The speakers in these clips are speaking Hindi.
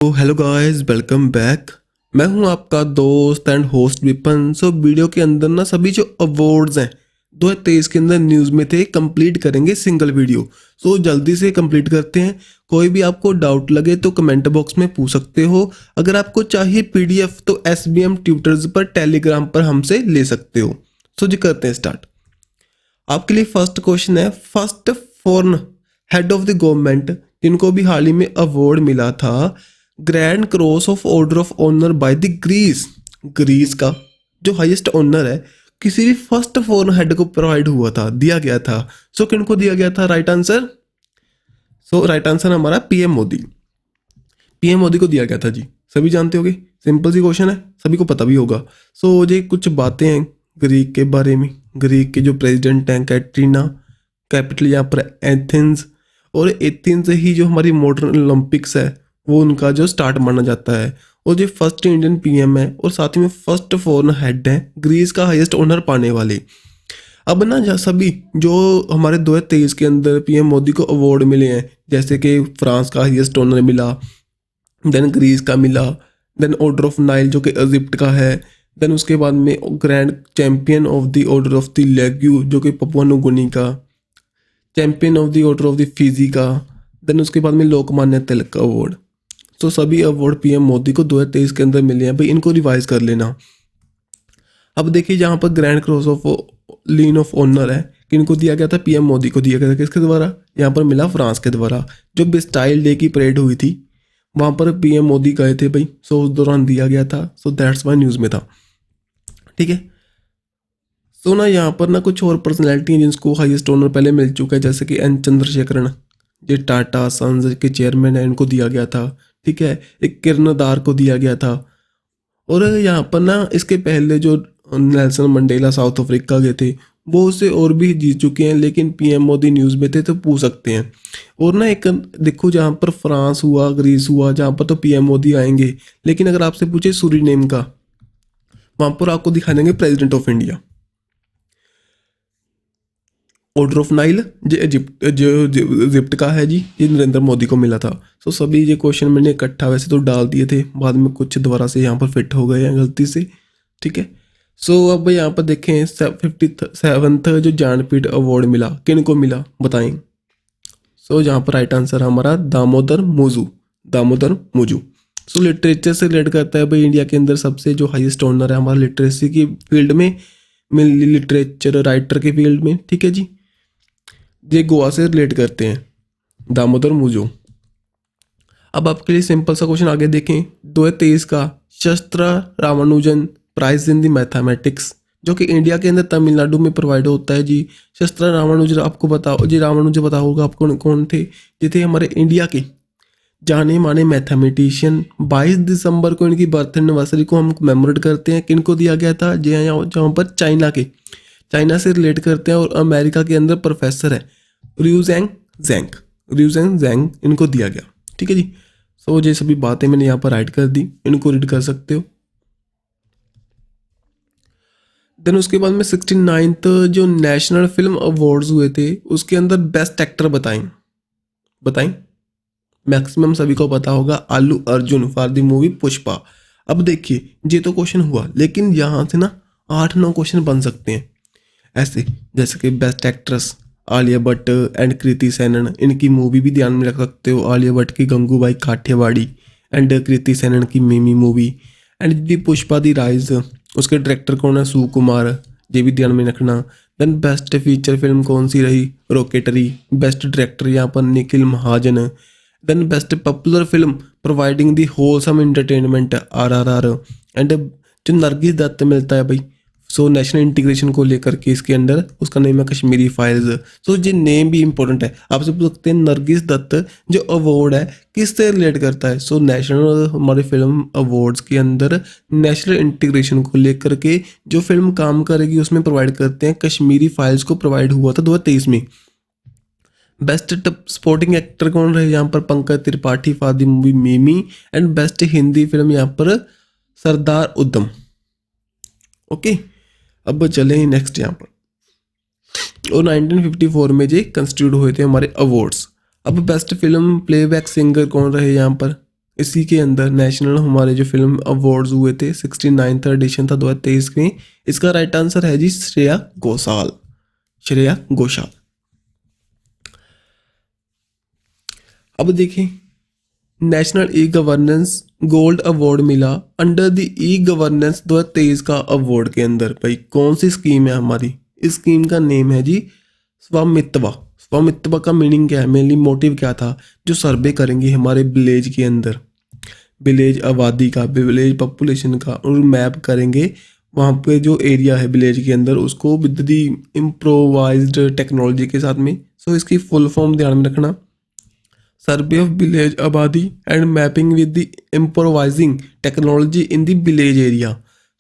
तो हेलो गाइस, वेलकम बैक। मैं हूं आपका दोस्त एंड होस्ट विपन। वीडियो के अंदर ना सभी जो अवार्ड्स हैं 2023 के अंदर न्यूज़ में थे, कंप्लीट करेंगे सिंगल वीडियो। जल्दी से कंप्लीट करते हैं। कोई भी आपको डाउट लगे तो कमेंट बॉक्स में पूछ सकते हो। अगर आपको चाहिए पीडीएफ तो SBM ट्यूटर्स पर टेलीग्राम पर हमसे ले सकते हो। जी करते हैं स्टार्ट। आपके लिए फर्स्ट क्वेश्चन है, first foreign head of the government जिनको भी हाल ही में अवार्ड मिला था grand cross of order of honour by the Greece का जो हाईएस्ट ऑनर है किसी भी फर्स्ट फॉरेन हेड को प्रोवाइड हुआ था, दिया गया था। किन को दिया गया था? Right answer. राइट आंसर हमारा पीएम मोदी को दिया गया था जी। सभी जानते होंगे, सिंपल सी क्वेश्चन है, सभी को पता भी होगा। ये कुछ बातें हैं ग्रीक के बारे में। ग्रीक के जो प्रेसिडेंट हैं कैटरीना, कैपिटल यहाँ पर एथेंस, और एथेंस से ही जो हमारी मॉडर्न ओलंपिक्स है वो उनका जो स्टार्ट माना जाता है। और जो फर्स्ट इंडियन पीएम है और साथ ही में फर्स्ट फॉरेन हेड है ग्रीस का हाईएस्ट ऑनर पाने वाले। अब ना सभी जो हमारे 2023 के अंदर पीएम मोदी को अवार्ड मिले हैं, जैसे कि फ्रांस का हाईएस्ट ऑनर मिला, देन ग्रीस का मिला, देन ऑर्डर ऑफ नाइल जो कि इजिप्ट का है, देन उसके बाद में grand champion of the order of the Logohu जो कि पपुआ न्यू गिनी का, champion of the order of the Fiji का, देन उसके बाद में लोकमान्य तिलक का अवार्ड। सभी अवार्ड पीएम मोदी को 2023 के अंदर मिले हैं भाई, इनको रिवाइज कर लेना। अब देखिए जहाँ पर ग्रैंड क्रॉस ऑफ लीन ऑफ ऑनर है किनको दिया गया था? पीएम मोदी को दिया गया था। किसके द्वारा? यहाँ पर मिला फ्रांस के द्वारा। जो बिस्टाइल डे की परेड हुई थी वहाँ पर पीएम मोदी गए थे भाई, उस दौरान दिया गया था। दैट्स वाई न्यूज़ में था, ठीक है। ना यहाँ पर ना कुछ और पर्सनैलिटी हैं जिनको हाईएस्ट ऑनर पहले मिल चुका है, जैसे कि एन चंद्रशेखरन जो टाटा सन्स के चेयरमैन है, इनको दिया गया था, ठीक है। एक किरणदार को दिया गया था। और यहाँ पर ना इसके पहले जो नेल्सन मंडेला साउथ अफ्रीका गए थे वो उससे और भी जीत चुके हैं, लेकिन पीएम मोदी न्यूज़ में थे तो पूछ सकते हैं। और ना एक देखो जहाँ पर फ्रांस हुआ, ग्रीस हुआ, जहाँ पर तो पीएम मोदी आएंगे, लेकिन अगर आपसे पूछे सूरीनेम का, वहाँ पर आपको दिखा देंगे president of India. Order of Nile जो इजिप्ट का है जी, ये नरेंद्र मोदी को मिला था। सभी ये क्वेश्चन मैंने इकट्ठा वैसे तो डाल दिए थे, बाद में कुछ दोबारा से यहाँ पर फिट हो गए हैं गलती से, ठीक है। अब यहाँ पर देखें 57th जो ज्ञानपीठ अवार्ड मिला किन को मिला बताएं। जहाँ पर राइट आंसर हमारा दामोदर मोजू। लिटरेचर से रिलेट करता है भाई, इंडिया के अंदर सबसे जो हाईएस्ट ऑनर है हमारा लिटरेसी की फील्ड में, लिटरेचर राइटर के फील्ड में, ठीक है जी। ये गोवा से रिलेट करते हैं, दामोदर मोजू। अब आपके लिए सिंपल सा क्वेश्चन आगे देखें। 2023 का Sastra Ramanujan prize in the mathematics जो कि इंडिया के अंदर तमिलनाडु में प्रोवाइड होता है जी। शस्त्र रामानुजन आपको बताओ जी, रामानुजन पता होगा आपको कौन थे? ये थे हमारे इंडिया के जाने माने मैथमेटिशियन। 22 दिसंबर को इनकी बर्थ एनिवर्सरी को हम कमेमोरेट करते हैं। किनको दिया गया था? जहाँ पर चाइना से रिलेट करते हैं और अमेरिका के अंदर प्रोफेसर है रियूजेंग जैंग, इनको दिया गया, ठीक है जी। ये सभी बातें मैंने यहाँ पर राइट कर दी, इनको रीड कर सकते हो। देन उसके बाद में 69th जो नेशनल फिल्म अवार्ड्स हुए थे उसके अंदर बेस्ट एक्टर बताएं। मैक्सिमम सभी को पता होगा Allu Arjun for the movie Pushpa. अब देखिए ये तो क्वेश्चन हुआ, लेकिन यहाँ से ना 8-9 क्वेश्चन बन सकते हैं ऐसे, जैसे कि best actress Alia Bhatt and Kriti Sanon, इनकी मूवी भी ध्यान में रख सकते हो। आलिया भट्ट की गंगूबाई काठियावाड़ी एंड कृति सेनन की मिमी movie, and the Pushpa the rise उसके डायरेक्टर कौन है? सुकुमार, ये भी ध्यान में रखना। देन बेस्ट फीचर फिल्म कौन सी रही? रॉकेटरी। बेस्ट डायरेक्टर यहाँ पर Nikhil Mahajan. Then best popular film providing the wholesome entertainment RRR, and जो नरगिस दत्त मिलता है भाई नेशनल इंटीग्रेशन को लेकर के इसके अंदर, उसका नेम है कश्मीरी फाइल्स। ये नेम भी इंपॉर्टेंट है, आपसे पूछ सकते हैं नरगिस दत्त जो अवार्ड है किससे रिलेट करता है? नेशनल हमारे फिल्म अवार्ड्स के अंदर नेशनल इंटीग्रेशन को लेकर के जो फिल्म काम करेगी उसमें प्रोवाइड करते हैं। कश्मीरी फाइल्स को प्रोवाइड हुआ था 2023 में। बेस्ट सपोर्टिंग एक्टर कौन रहे यहाँ पर? Pankaj Tripathi for the movie मिमी, एंड बेस्ट हिंदी फिल्म यहाँ पर सरदार उधम। ओके, अब चले नेक्स्ट यहाँ पर। और 1954 में जो कंस्टिट्यूट हुए थे हमारे अवार्ड्स। अब बेस्ट फिल्म प्लेबैक सिंगर कौन रहे यहाँ पर? इसी के अंदर नेशनल हमारे जो फिल्म अवार्ड्स हुए थे 69th एडिशन था 2023 में। इसका राइट आंसर है जी श्रेया घोषाल, श्रेया घोषाल। अब देखें national e governance gold award मिला अंडर द ई गवर्नेंस 2023 का अवार्ड के अंदर। भाई कौन सी स्कीम है हमारी? इस स्कीम का नेम है जी स्वामित्व। स्वामित्व का मीनिंग क्या है, मेनली मोटिव क्या था? जो सर्वे करेंगे हमारे विलेज के अंदर, विलेज आबादी का, विलेज पॉपुलेशन का, और मैप करेंगे वहाँ पे जो एरिया है विलेज के अंदर उसको विद दी इम्प्रोवाइज्ड टेक्नोलॉजी के साथ में। सो इसकी फुल फॉर्म ध्यान में रखना, survey of village abadi and mapping with the improvising technology in the village area.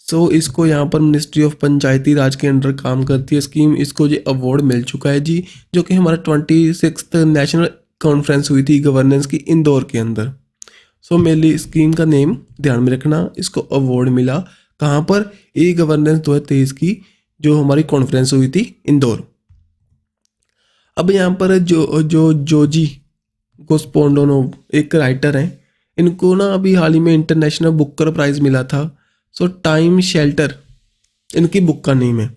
So इसको यहाँ पर मिनिस्ट्री ऑफ पंचायती राज के अंडर काम करती है स्कीम। इसको ये अवार्ड मिल चुका है जी, जो कि हमारा 26th नेशनल कॉन्फ्रेंस हुई थी गवर्नेंस की इंदौर के अंदर। सो मेनली स्कीम का नेम ध्यान में रखना। इसको अवार्ड मिला कहाँ पर? ई गवर्नेंस 2023 की जो हमारी कॉन्फ्रेंस हुई थी इंदौर। अब यहाँ पर जोजी गोस्पोंडोनोव एक राइटर हैं, इनको ना अभी हाल ही में इंटरनेशनल बुकर प्राइज़ मिला था। सो टाइम शेल्टर इनकी बुक का नेम है।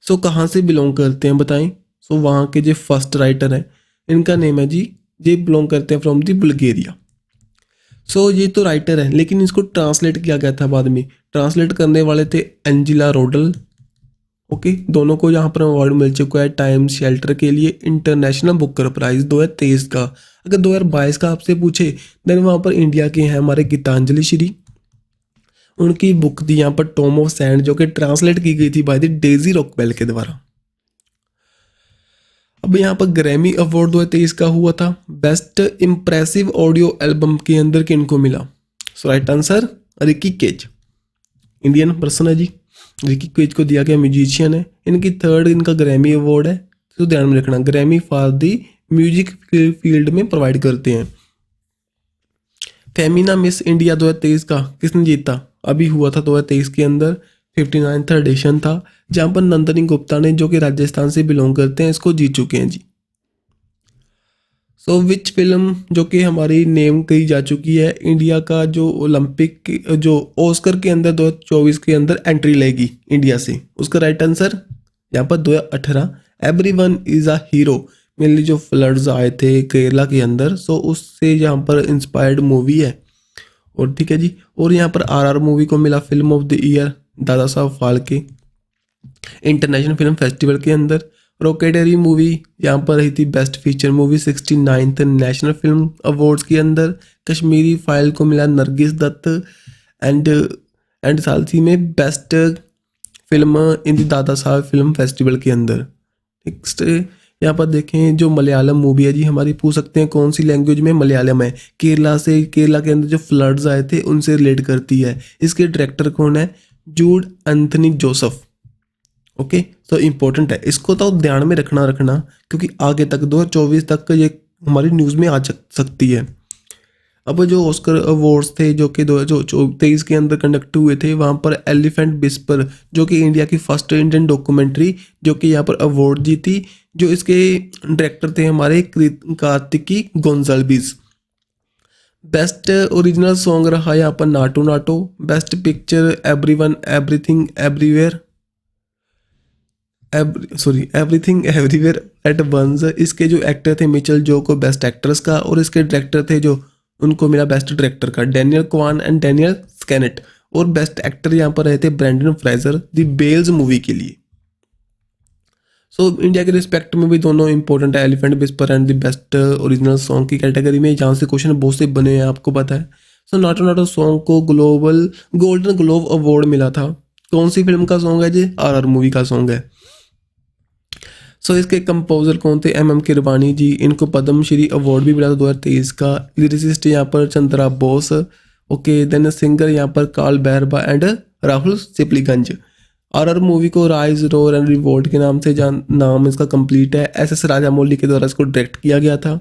सो कहाँ से बिलोंग करते हैं बताएं? सो वहाँ के जो फर्स्ट राइटर हैं इनका नेम है जी, ये बिलोंग करते हैं फ्रॉम दी बुल्गारिया। सो ये तो राइटर है, लेकिन इसको ट्रांसलेट किया गया था बाद में। ट्रांसलेट करने वाले थे एंजिला रोडल। ओके, दोनों को यहाँ पर अवार्ड मिल चुका है टाइम शेल्टर के लिए इंटरनेशनल बुकर प्राइज़ 2023 का। अगर 2022 का आपसे पूछे देन वहाँ पर इंडिया के हैं हमारे गीतांजलि श्री, उनकी बुक थी यहाँ पर टॉम ऑफ सैंड, जो कि ट्रांसलेट की गई थी बाय द डेजी रॉकवेल के द्वारा। अब यहाँ पर ग्रैमी अवार्ड 2023 का हुआ था बेस्ट इम्प्रेसिव ऑडियो एल्बम के अंदर किनको मिला? So right answer Ricky Kej, Indian person है जी। रिकी केज को दिया गया म्यूजिशियन है। इनकी थर्ड इनका ग्रैमी अवार्ड है, तो ध्यान में रखना Grammy for the music field में प्रोवाइड करते हैं। फेमिना मिस इंडिया 2023 का किसने जीता? अभी हुआ था 2023 के अंदर, 59th एडिशन था, जहाँ पर नंदनी गुप्ता ने, जो कि राजस्थान से बिलोंग करते हैं, इसको जीत चुके हैं जी। सो विच फिल्म जो कि हमारी नेम कही जा चुकी है इंडिया का जो ओलंपिक जो ऑस्कर के अंदर 2024 के अंदर एंट्री लेगी इंडिया से, उसका राइट आंसर यहाँ पर 2018 everyone is a hero. Mainly जो फ्लड्स आए थे केरला के अंदर, सो उससे यहाँ पर इंस्पायर्ड मूवी है। और ठीक है जी, और यहाँ पर आरआर मूवी को मिला film of the year Dada Saheb Phalke international film festival के अंदर। रॉकेटरी मूवी यहाँ पर रही थी best feature movie 69th national film awards के अंदर। कश्मीरी फाइल को मिला नरगिस दत्त एंड साथ ही में best film in the Dada Saheb film festival के अंदर। नेक्स्ट यहाँ पर देखें जो मलयालम मूवी है जी हमारी, पूछ सकते हैं कौन सी लैंग्वेज में? मलयालम है। केरला के अंदर जो फ्लड्स आए थे उनसे रिलेट करती है। इसके डायरेक्टर कौन है? जूड एंथनी जोसेफ। ओके, तो इम्पोर्टेंट है, इसको तो ध्यान में रखना क्योंकि आगे तक 2024 तक ये हमारी न्यूज़ में आ सकती है। अब जो ऑस्कर अवार्ड्स थे जो कि 2023 के अंदर कंडक्ट हुए थे, वहाँ पर एलिफेंट विस्पर जो कि इंडिया की फर्स्ट इंडियन डॉक्यूमेंट्री जो कि यहाँ पर अवार्ड जीती, जो इसके डायरेक्टर थे हमारे Kartiki Gonsalves. Best original song रहा यहाँ पर Naatu Naatu. Best picture everyone everything everywhere everything everywhere at once. इसके जो एक्टर थे मिचेल जो को बेस्ट एक्ट्रेस का, और इसके डायरेक्टर थे जो उनको मिला बेस्ट डायरेक्टर का Daniel Kwan and Daniel Scheinert. और बेस्ट एक्टर यहाँ पर रहे थे Brendan Fraser the Bells movie के लिए। सो इंडिया के रिस्पेक्ट में भी दोनों इंपॉर्टेंट है, elephant whisper and the best original song की कैटेगरी में, जहाँ से क्वेश्चन बहुत से बने हैं आपको पता है। सो नाटो नाटो सॉन्ग को गोल्डन ग्लोब अवार्ड मिला था। कौन सी फिल्म का सॉन्ग है जी? आरआर मूवी का सॉन्ग है। सो इसके कंपोजर कौन थे? एम किरवानी जी। इनको पद्म श्री अवार्ड भी मिला था 2023 का। लिरिसिस्ट यहाँ पर Chandra Bose. Okay, then singer यहाँ पर कार्ल बैरबा and Rahul Sipligunj. RR movie को राइज रोर एंड रिवोल्ट के नाम से नाम इसका कंप्लीट है। एस राजामौली के द्वारा इसको डायरेक्ट किया गया था।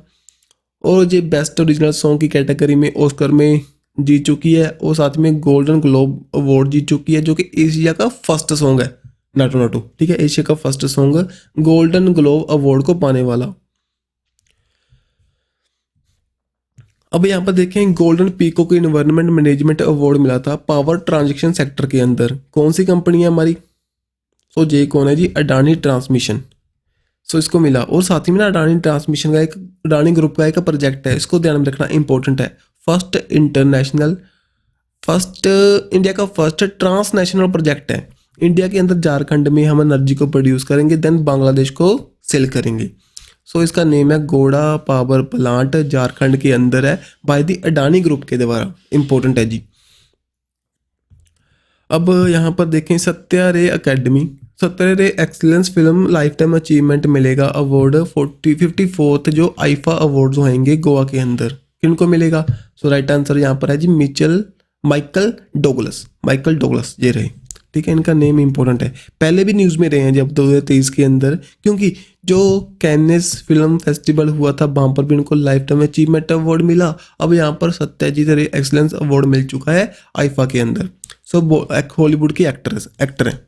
और ये बेस्ट ओरिजिनल सॉन्ग की कैटेगरी में ऑस्कर में जीत चुकी है, और साथ में गोल्डन ग्लोब अवार्ड जीत चुकी है, जो कि एशिया का फर्स्ट सॉन्ग है नाटो नाटो। ठीक है, एशिया का first song golden globe award को पाने वाला। अब यहाँ पर देखें golden peacock environment management award मिला था पावर ट्रांजैक्शन सेक्टर के अंदर। कौन सी कंपनी है हमारी? सो ये कौन है जी? अडानी ट्रांसमिशन। सो इसको मिला। और साथ ही में ना अडानी ट्रांसमिशन का एक अडानी ग्रुप का एक प्रोजेक्ट है, इसको ध्यान में रखना इंपॉर्टेंट है। फर्स्ट इंडिया का फर्स्ट ट्रांसनेशनल प्रोजेक्ट है। इंडिया के अंदर झारखंड में हम एनर्जी को प्रोड्यूस करेंगे, देन बांग्लादेश को सेल करेंगे। सो इसका नेम है गोड़ा पावर प्लांट, झारखंड के अंदर है, बाय द अडानी ग्रुप के द्वारा। इंपॉर्टेंट है जी। अब यहाँ पर देखें सत्या रे अकेडमी, सत्या रे excellence film life time achievement मिलेगा अवार्ड 54th जो आईफा अवार्ड्स होंगे गोवा के अंदर। किनको मिलेगा? सो राइट आंसर यहाँ पर है जी माइकल डोगलस ये रहे। ठीक है, इनका नेम इंपॉर्टेंट है, पहले भी न्यूज़ में रहे हैं जब 2023 के अंदर, क्योंकि जो कैनेस फिल्म फेस्टिवल हुआ था वहाँ पर भी इनको लाइफ टाइम अचीवमेंट अवार्ड मिला। अब यहाँ पर सत्याजीत रे एक्सीलेंस अवार्ड मिल चुका है आईफा के अंदर। सो हॉलीवुड की एक्टर हैं।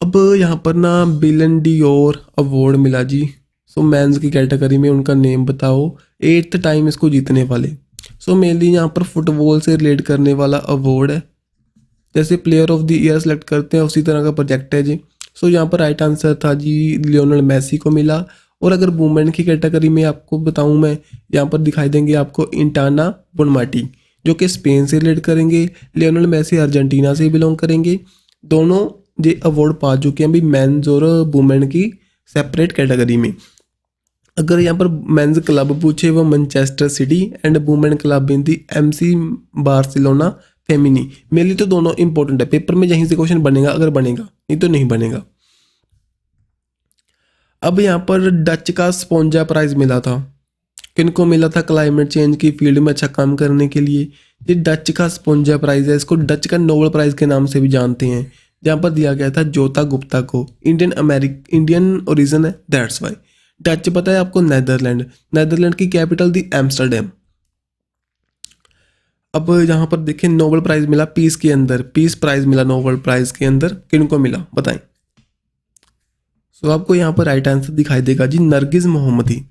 अब यहाँ पर ना बिलन डीओर अवार्ड मिला जी। सो मेंस की कैटेगरी में उनका नेम बताओ, 8th टाइम इसको जीतने वाले। सो मेनली यहाँ पर फुटबॉल से रिलेट करने वाला अवार्ड है, जैसे player of the year select करते हैं उसी तरह का प्रोजेक्ट है जी। सो यहाँ पर राइट आंसर था जी लियोनेल मेसी को मिला। और अगर वुमेन की कैटेगरी में आपको बताऊँ मैं, यहाँ पर दिखाई देंगे आपको इंटाना बोनमाटी जो कि स्पेन से रिलेट करेंगे, लियोनेल मेसी अर्जेंटीना से बिलोंग करेंगे। दोनों ये अवार्ड पा चुके हैं भी मेंस और वुमेन की सेपरेट कैटेगरी में। अगर यहाँ पर मेंस क्लब पूछे वो Manchester City and women club in the MC Barcelona Femeni. मेरे लिए तो दोनों इंपॉर्टेंट है, पेपर में यहीं से क्वेश्चन बनेगा अगर बनेगा, नहीं तो नहीं बनेगा। अब यहाँ पर डच का स्पोंजा प्राइज मिला था। किनको मिला था? क्लाइमेट चेंज की फील्ड में अच्छा काम करने के लिए। ये डच का स्पोंजा प्राइज है, इसको डच का नोबेल प्राइज के नाम से भी जानते हैं। जहाँ पर दिया गया था जोता गुप्ता को। इंडियन ओरिजिन है, दैट्स वाई। डच पता है आपको? नेदरलैंड की कैपिटल थी एम्स्टर्डम। अब यहाँ पर देखें नोबेल प्राइज मिला पीस के अंदर, पीस प्राइज मिला नोबेल प्राइज के अंदर, किनको मिला बताएं? सो आपको यहाँ पर राइट आंसर दिखाई देगा जी नरगिस मोहम्मदी।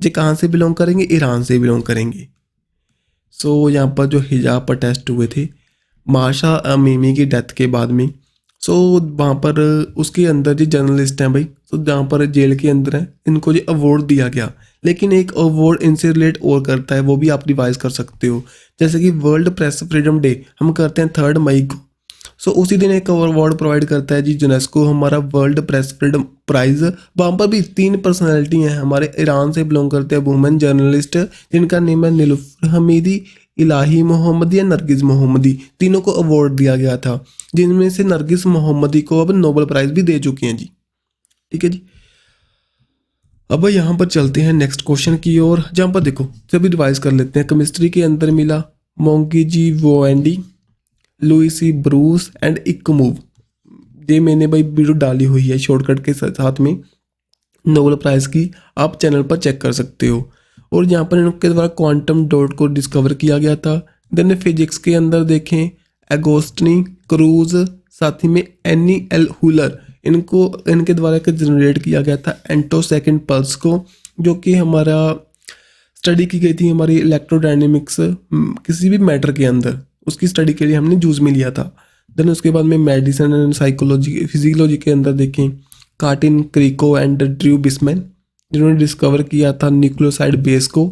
ये कहाँ से बिलोंग करेंगे? ईरान से बिलोंग करेंगे। सो यहाँ पर जो हिजाब पर टेस्ट हुए थे माशा अमीमी की डेथ के बाद में, सो वहाँ पर उसके अंदर जो जर्नलिस्ट हैं भाई, तो जहाँ पर जेल के अंदर हैं, इनको जो अवार्ड दिया गया। लेकिन एक अवार्ड इनसे रिलेट और करता है, वो भी आप रिवाइज कर सकते हो। जैसे कि वर्ल्ड प्रेस फ्रीडम डे हम करते हैं 3 मई को, सो उसी दिन एक अवार्ड प्रोवाइड करता है जी यूनेस्को, हमारा वर्ल्ड प्रेस फ्रीडम प्राइज। वहाँ पर भी 3 पर्सनैलिटी हैं हमारे, ईरान से बिलोंग करते हैं वुमेन जर्नलिस्ट, जिनका नेम है नीलुफर हमीदी, इलाही मोहम्मदी या नरगिस मोहम्मदी। तीनों को अवार्ड दिया गया था, जिनमें से नरगिस मोहम्मदी को अब नोबेल प्राइज भी दे चुकी हैं जी। ठीक है जी। अब यहाँ पर चलते हैं नेक्स्ट क्वेश्चन की ओर, जहाँ पर देखो सभी रिवाइज कर लेते हैं। केमिस्ट्री के अंदर मिला मोंगी जी वोएंडी, लुइसी ब्रूस एंड इकमूव। ये मैंने भाई वीडियो डाली हुई है शॉर्टकट के साथ में नोबेल प्राइज की, आप चैनल पर चेक कर सकते हो। और यहाँ पर इनके द्वारा क्वांटम डॉट को डिस्कवर किया गया था। देन फिजिक्स के अंदर देखें एगोस्टनी क्रूज, साथ ही में एनी एल हुलर, इनके द्वारा एक जनरेट किया गया था एंटोसेकंड पल्स को, जो कि हमारा स्टडी की गई थी हमारी इलेक्ट्रोडायनेमिक्स किसी भी मैटर के अंदर, उसकी स्टडी के लिए हमने यूज में लिया था। देन उसके बाद में मेडिसिन एंड साइकोलॉजी फिजियोलॉजी के अंदर देखें कार्टिन क्रिको एंड ड्रू बिस्मैन, जिन्होंने डिस्कवर किया था न्यूक्लियोसाइड बेस को।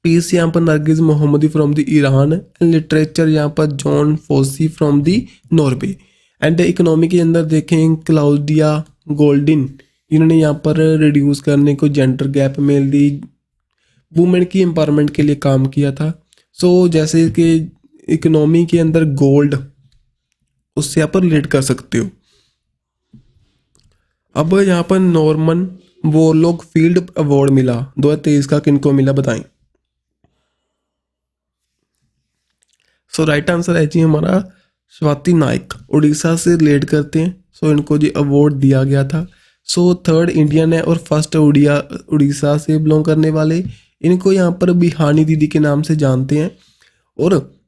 पीस यहाँ पर Narges Mohammadi from the Iran, and literature यहाँ पर Jon Fosse from the Norway. And economy के अंदर देखें क्लाउडिया गोल्डिन, जिन्होंने यहाँ पर रिड्यूस करने को जेंडर गैप में दी वुमेन की एम्पावरमेंट के लिए काम किया था। सो जैसे कि इकोनॉमी के अंदर गोल्ड, उससे आप रिलेट कर सकते हो। अब यहाँ पर नॉर्मन वोरलॉग फील्ड अवार्ड मिला 2023 का, किनको मिला बताएं? सो राइट आंसर है जी हमारा स्वाति नायक, उड़ीसा से रिलेट करते हैं। सो इनको जी अवार्ड दिया गया था। सो 3rd इंडियन है और फर्स्ट उड़ीसा से बिलोंग करने वाले। इनको यहाँ पर बिहानी दीदी के नाम से जानते हैं। और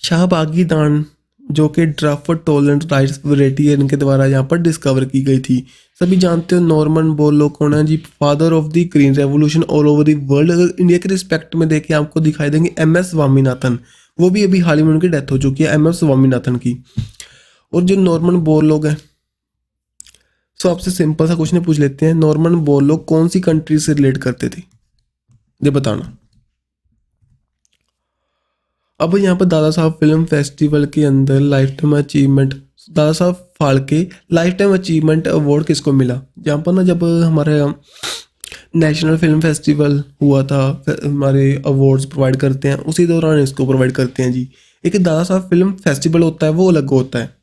शाहबागी दान जो कि ड्राफ्ट टोलेंट राइस वेराइटी है, इनके द्वारा यहाँ पर डिस्कवर की गई थी। सभी जानते हो नॉर्मन बोरलॉग कौन है जी? Father of the green revolution all over the world. अगर इंडिया के रिस्पेक्ट में देखें आपको दिखाई देंगे MS स्वामीनाथन, वो भी अभी हाल ही में उनकी डेथ हो चुकी है MS स्वामीनाथन की। और जो नॉर्मन बोरलॉग है, सो आपसे सिंपल सा क्वेश्चन पूछ लेते हैं, नॉर्मन बोरलॉग कौन सी कंट्री से रिलेट करते थे, ये बताना। अब यहाँ पर दादा साहब फिल्म फेस्टिवल के अंदर life time achievement, Dada Saheb Phalke life time achievement award किसको मिला? जहाँ पर ना जब हमारे नेशनल फिल्म फेस्टिवल हुआ था, हमारे अवार्ड्स प्रोवाइड करते हैं, उसी दौरान इसको प्रोवाइड करते हैं जी। एक दादा साहब फिल्म फेस्टिवल होता है, वो अलग होता है।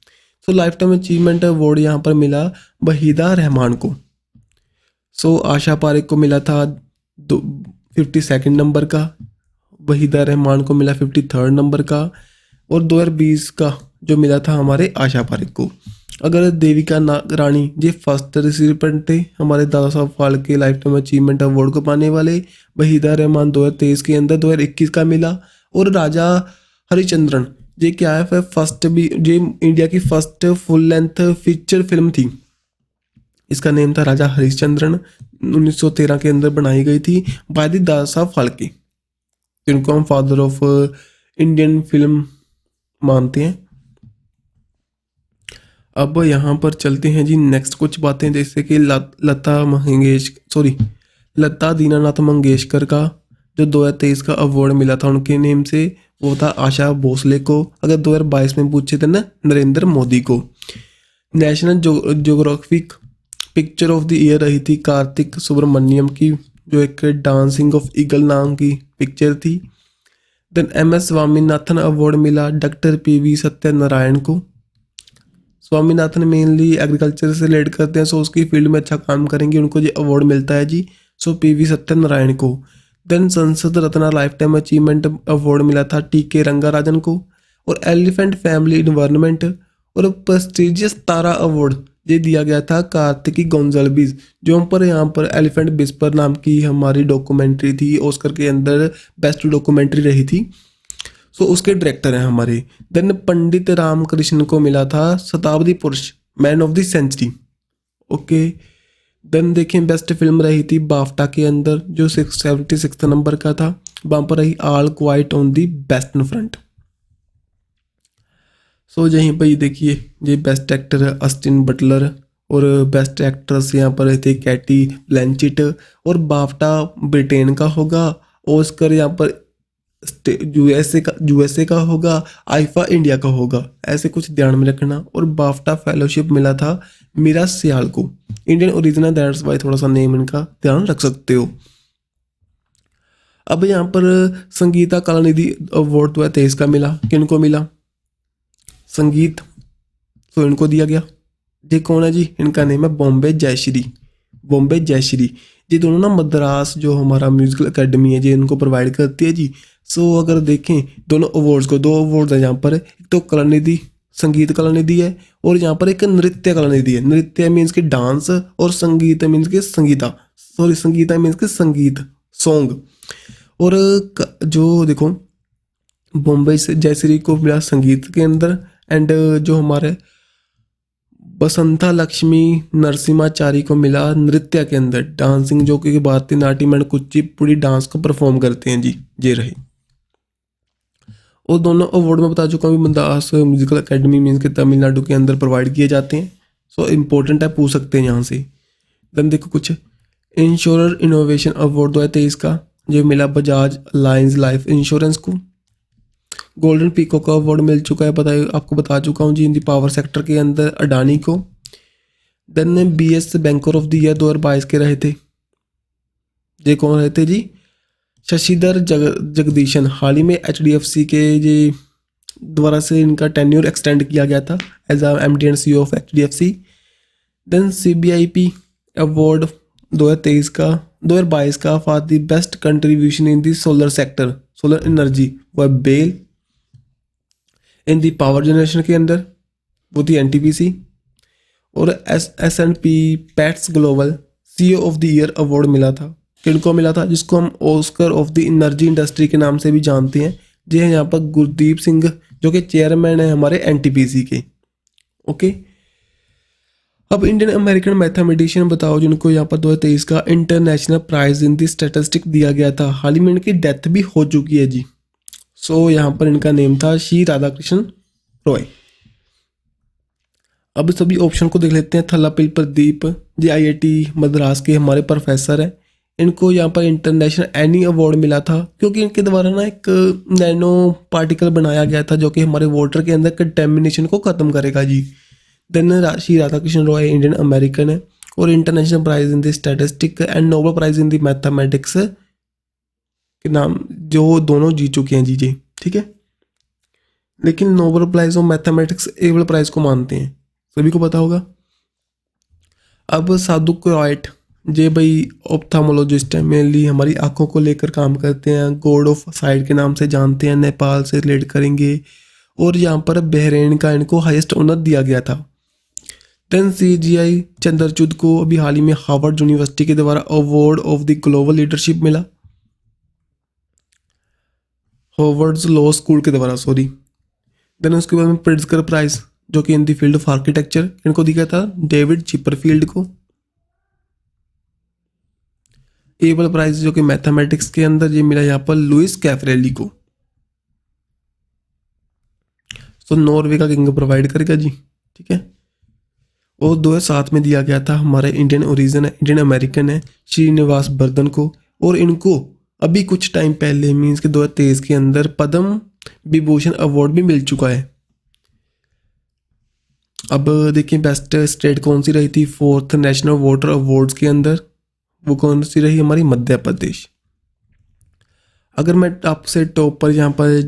So life time achievement award यहाँ पर मिला वहीदा रहमान को। सो आशा पारेख को मिला था 52nd नंबर का, वहीदा रहमान को मिला 53rd नंबर का, और 2020 का जो मिला था हमारे आशा पारेख को। अगर देविका रानी ये फर्स्ट रिसिपेंट थे हमारे Dada Saheb Phalke life time achievement award को पाने वाले। वहीदा रहमान 2023 के अंदर 2021 का मिला। और राजा हरिचंद्रन ये क्या है, फर्स्ट भी ये इंडिया की first full length feature film थी, इसका नेम था राजा हरिश्चंद्रन, 1913 के अंदर बनाई गई थी बाय द दादा साहब फाल्के, जिनको हम फादर ऑफ इंडियन फिल्म मानते हैं। अब यहाँ पर चलते हैं जी नेक्स्ट कुछ बातें, जैसे कि लता दीनानाथ मंगेशकर का जो 2023 का अवार्ड मिला था उनके नेम से, वो था आशा भोसले को। अगर 2022 में पूछे थे ना, नरेंद्र मोदी को। National geographic picture of the year रही थी कार्तिक सुब्रमण्यम की, जो एक डांसिंग ऑफ ईगल नाम की पिक्चर थी। देन MS स्वामीनाथन अवार्ड मिला डॉक्टर PV सत्यनारायण को। स्वामीनाथन मेनली एग्रीकल्चर से रिलेट करते हैं, सो उसकी फील्ड में अच्छा काम करेंगे, उनको ये अवार्ड मिलता है जी। सो PV सत्यनारायण को। देन संसद रत्न लाइफ टाइम अचीवमेंट अवार्ड मिला था TK रंगाराजन को। और एलिफेंट फैमिली इन्वायरमेंट और प्रेस्टिजियस तारा अवार्ड ये दिया गया था कार्तिकी गोंजाल्विस, जो हम पर यहाँ पर एलिफेंट विस्पर नाम की हमारी डॉक्यूमेंट्री थी, ऑस्कर के अंदर बेस्ट डॉक्यूमेंट्री रही थी। सो उसके डायरेक्टर हैं हमारे। देन पंडित रामकृष्ण को मिला था शताब्दी पुरुष man of the century. Okay. Then देखें बेस्ट फिल्म रही थी बाफ्टा के अंदर, जो 76 नंबर का था, वहाँ पर रही all quiet on the western front. So यहीं पर ये देखिए ये बेस्ट एक्टर है अस्टिन बटलर, और बेस्ट एक्ट्रेस यहाँ पर रहती है कैटी ब्लैंचेट। और बाफ्टा ब्रिटेन का होगा, ऑस्कर यहाँ पर यूएसए का होगा, आईफा इंडिया का होगा, ऐसे कुछ ध्यान में रखना। और बाफ्टा फेलोशिप मिला था मीरा सियाल को, इंडियन ओरिजिनल, दैट्स वाई थोड़ा सा नेम इनका ध्यान रख सकते हो। अब यहाँ पर संगीता कलानिधि अवार्ड 2023 का मिला, किनको मिला? संगीत, तो इनको दिया गया। ये कौन है जी? इनका नेम है बॉम्बे जयश्री। बॉम्बे जयश्री ये दोनों ना मद्रास जो हमारा म्यूजिकल एकेडमी है जी इनको प्रोवाइड करती है जी। सो अगर देखें दोनों अवार्ड्स को, 2 अवार्ड्स हैं यहाँ पर, एक तो कलानिधि संगीत कलानिधि है, और यहाँ पर एक नृत्य कलानिधि है। नृत्य मीन्स के डांस, और संगीत मीन्स के संगीता मीन्स के संगीत सॉन्ग। और जो देखो बॉम्बे से जयश्री को मिला संगीत के अंदर, एंड जो हमारे बसंता लक्ष्मी नरसिम्हाचारी को मिला नृत्य के अंदर, डांसिंग, जो कि भरतनाट्यम एंड कुचिपुड़ी डांस को परफॉर्म करते हैं जी, ये रहे। और दोनों अवार्ड में बता चुका हूँ मद्रास म्यूजिकल एकेडमी मीन्स के तमिलनाडु के अंदर प्रोवाइड किए जाते हैं। सो इम्पोर्टेंट है, पूछ सकते हैं यहाँ से। देन देखो कुछ इंश्योरर इनोवेशन अवार्ड 2023 का जो मिला बजाज अलायंस लाइफ इंश्योरेंस को। गोल्डन पीकॉक का अवार्ड मिल चुका है, आपको बता चुका हूँ जी, इन दी पावर सेक्टर के अंदर अडानी को। Then BS banker of the year 2022 के रहे थे, ये कौन रहे थे जी? शशिधर जगदीशन। हाल ही में HDFC के ये द्वारा से इनका टेन्योर एक्सटेंड किया गया था as MD and CEO of HDFC। Then CBIP award 2022 का for the best contribution in the solar sector, solar energy, वो BEL. In the power generation के अंदर वो थी NTPC। और S&P Platts global CEO of the year award मिला था, किनको मिला था? जिसको हम Oscar of the energy industry के नाम से भी जानते हैं। जी यहाँ पर गुरदीप सिंह जो कि चेयरमैन है हमारे एनटीपीसी के। ओके, अब इंडियन अमेरिकन मैथमेटिशियन बताओ जिनको यहाँ पर 2023 का international prize in the statistic दिया गया था। हाल ही में इनकी डेथ भी हो चुकी है जी। सो यहाँ पर इनका नेम था श्री राधाकृष्ण रॉय। अब सभी ऑप्शन को देख लेते हैं। थल्लापल्ली प्रदीप जी IIT मद्रास के हमारे प्रोफेसर हैं। इनको यहाँ पर इंटरनेशनल एनी अवार्ड मिला था क्योंकि इनके द्वारा ना एक नैनो पार्टिकल बनाया गया था जो कि हमारे वाटर के अंदर कंटेमिनेशन को ख़त्म करेगा जी। Then Shri Radhakrishna Roy Indian American है और international prize in the statistic and Nobel prize in the mathematics के नाम जो दोनों जीत चुके हैं जी। ठीक है, लेकिन नोबेल प्राइज और मैथमेटिक्स एबल प्राइज को मानते हैं, सभी को पता होगा। अब साधु कोयट जे भाई ऑप्थामोलॉजिस्ट है, मेनली हमारी आंखों को लेकर काम करते हैं, गॉड ऑफ साइट के नाम से जानते हैं, नेपाल से रिलेट करेंगे और यहाँ पर बहरीन का इनको हाईएस्ट ऑनर दिया गया था। देन CGI चंद्रचूड को अभी हाल ही में हार्वर्ड यूनिवर्सिटी के द्वारा award of the global leadership मिला, हार्वर्ड लॉ स्कूल के द्वारा, सॉरी। देन उसके बाद में प्रिट्जकर प्राइज जो कि in the field of architecture इनको दिया था डेविड चिपरफील्ड को। एबल प्राइज जो कि मैथमेटिक्स के अंदर ये मिला यहाँ पर लुइस कैफरेली को। तो नॉर्वे का किंग प्रोवाइड करेगा जी। ठीक है, और 2007 में दिया गया था हमारे इंडियन ओरिजिन है, इंडियन अमेरिकन है, श्रीनिवास बर्धन को। और इनको अभी कुछ टाइम पहले मीन्स के 2023 के अंदर पद्म विभूषण अवार्ड भी मिल चुका है। अब देखिए बेस्ट स्टेट कौन सी रही थी 4th नेशनल वाटर अवार्ड्स के अंदर, वो कौन सी रही, हमारी मध्य प्रदेश। अगर मैं आपसे टॉप पर यहाँ पर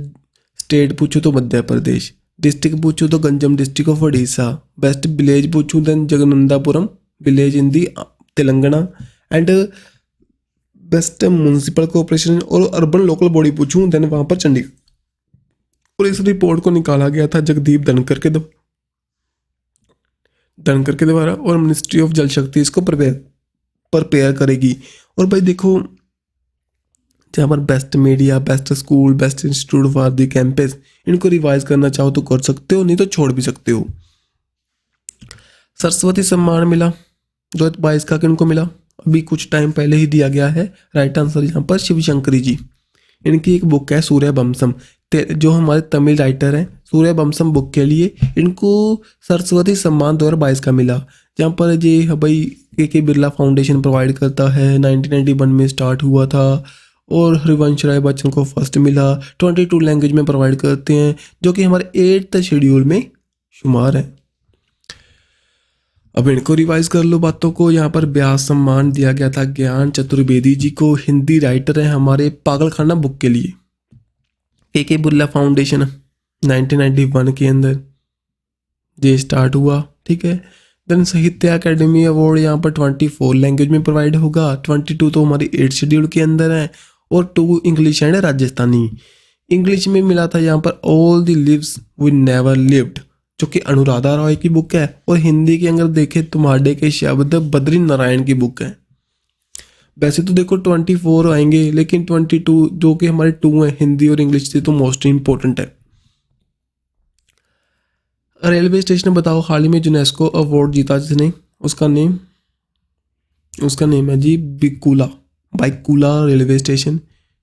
स्टेट पूछूँ तो मध्य प्रदेश, डिस्ट्रिक्ट पूछूँ तो Ganjam district of Odisha, best village पूछूँ then Jaganandapuram village in the Telangana, and best municipal corporation और अर्बन लोकल बॉडी पूछूँ देन वहाँ पर चंडीगढ़। और इस रिपोर्ट को निकाला गया था जगदीप धनखड़ के द्वारा और मिनिस्ट्री ऑफ जल शक्ति इसको प्रिपेयर करेगी। और भाई देखो जहाँ पर best media, best school, best institute for the campus, इनको रिवाइज करना चाहो तो कर सकते हो, नहीं तो छोड़ भी सकते हो। सरस्वती सम्मान मिला 2022 का, किनको मिला, अभी कुछ टाइम पहले ही दिया गया है। राइट आंसर यहाँ पर शिव शंकरी जी। इनकी एक बुक है सूर्यवंशम, जो हमारे तमिल राइटर हैं, सूर्यवंशम बुक के लिए इनको सरस्वती सम्मान 2022 का मिला। जहाँ पर ये भाई के बिरला फाउंडेशन प्रोवाइड करता है, 1991 में स्टार्ट हुआ था और हरिवंश राय बच्चन को फर्स्ट मिला। 22 लैंग्वेज में प्रोवाइड करते हैं जो कि हमारे 8th शेड्यूल में शुमार है। अब इनको रिवाइज कर लो बातों को। यहाँ पर व्यास सम्मान दिया गया था ज्ञान चतुर्वेदी जी को, हिंदी राइटर हैं हमारे, पागलखाना बुक के लिए। के बिरला फाउंडेशन 1991 के अंदर ये स्टार्ट हुआ। ठीक है, देन साहित्य अकेडमी अवार्ड यहाँ पर 24 लैंग्वेज में प्रोवाइड होगा, 22 तो हमारी 8th शेड्यूल के अंदर है और 2 इंग्लिश एंड राजस्थानी। इंग्लिश में मिला था यहाँ पर all the lives we never lived जो कि अनुराधा रॉय की बुक है, और हिंदी के अंदर देखे तुम्हारे के शब्द बद्री नारायण की बुक है। वैसे तो देखो 24 आएंगे लेकिन 22 जो कि हमारे 2 हैं हिंदी और इंग्लिश से तो मोस्ट इंपॉर्टेंट है। रेलवे स्टेशन बताओ हाल ही में यूनेस्को अवार्ड जीता जिसने, उसका नेम है जी बाईकुला रेलवे स्टेशन,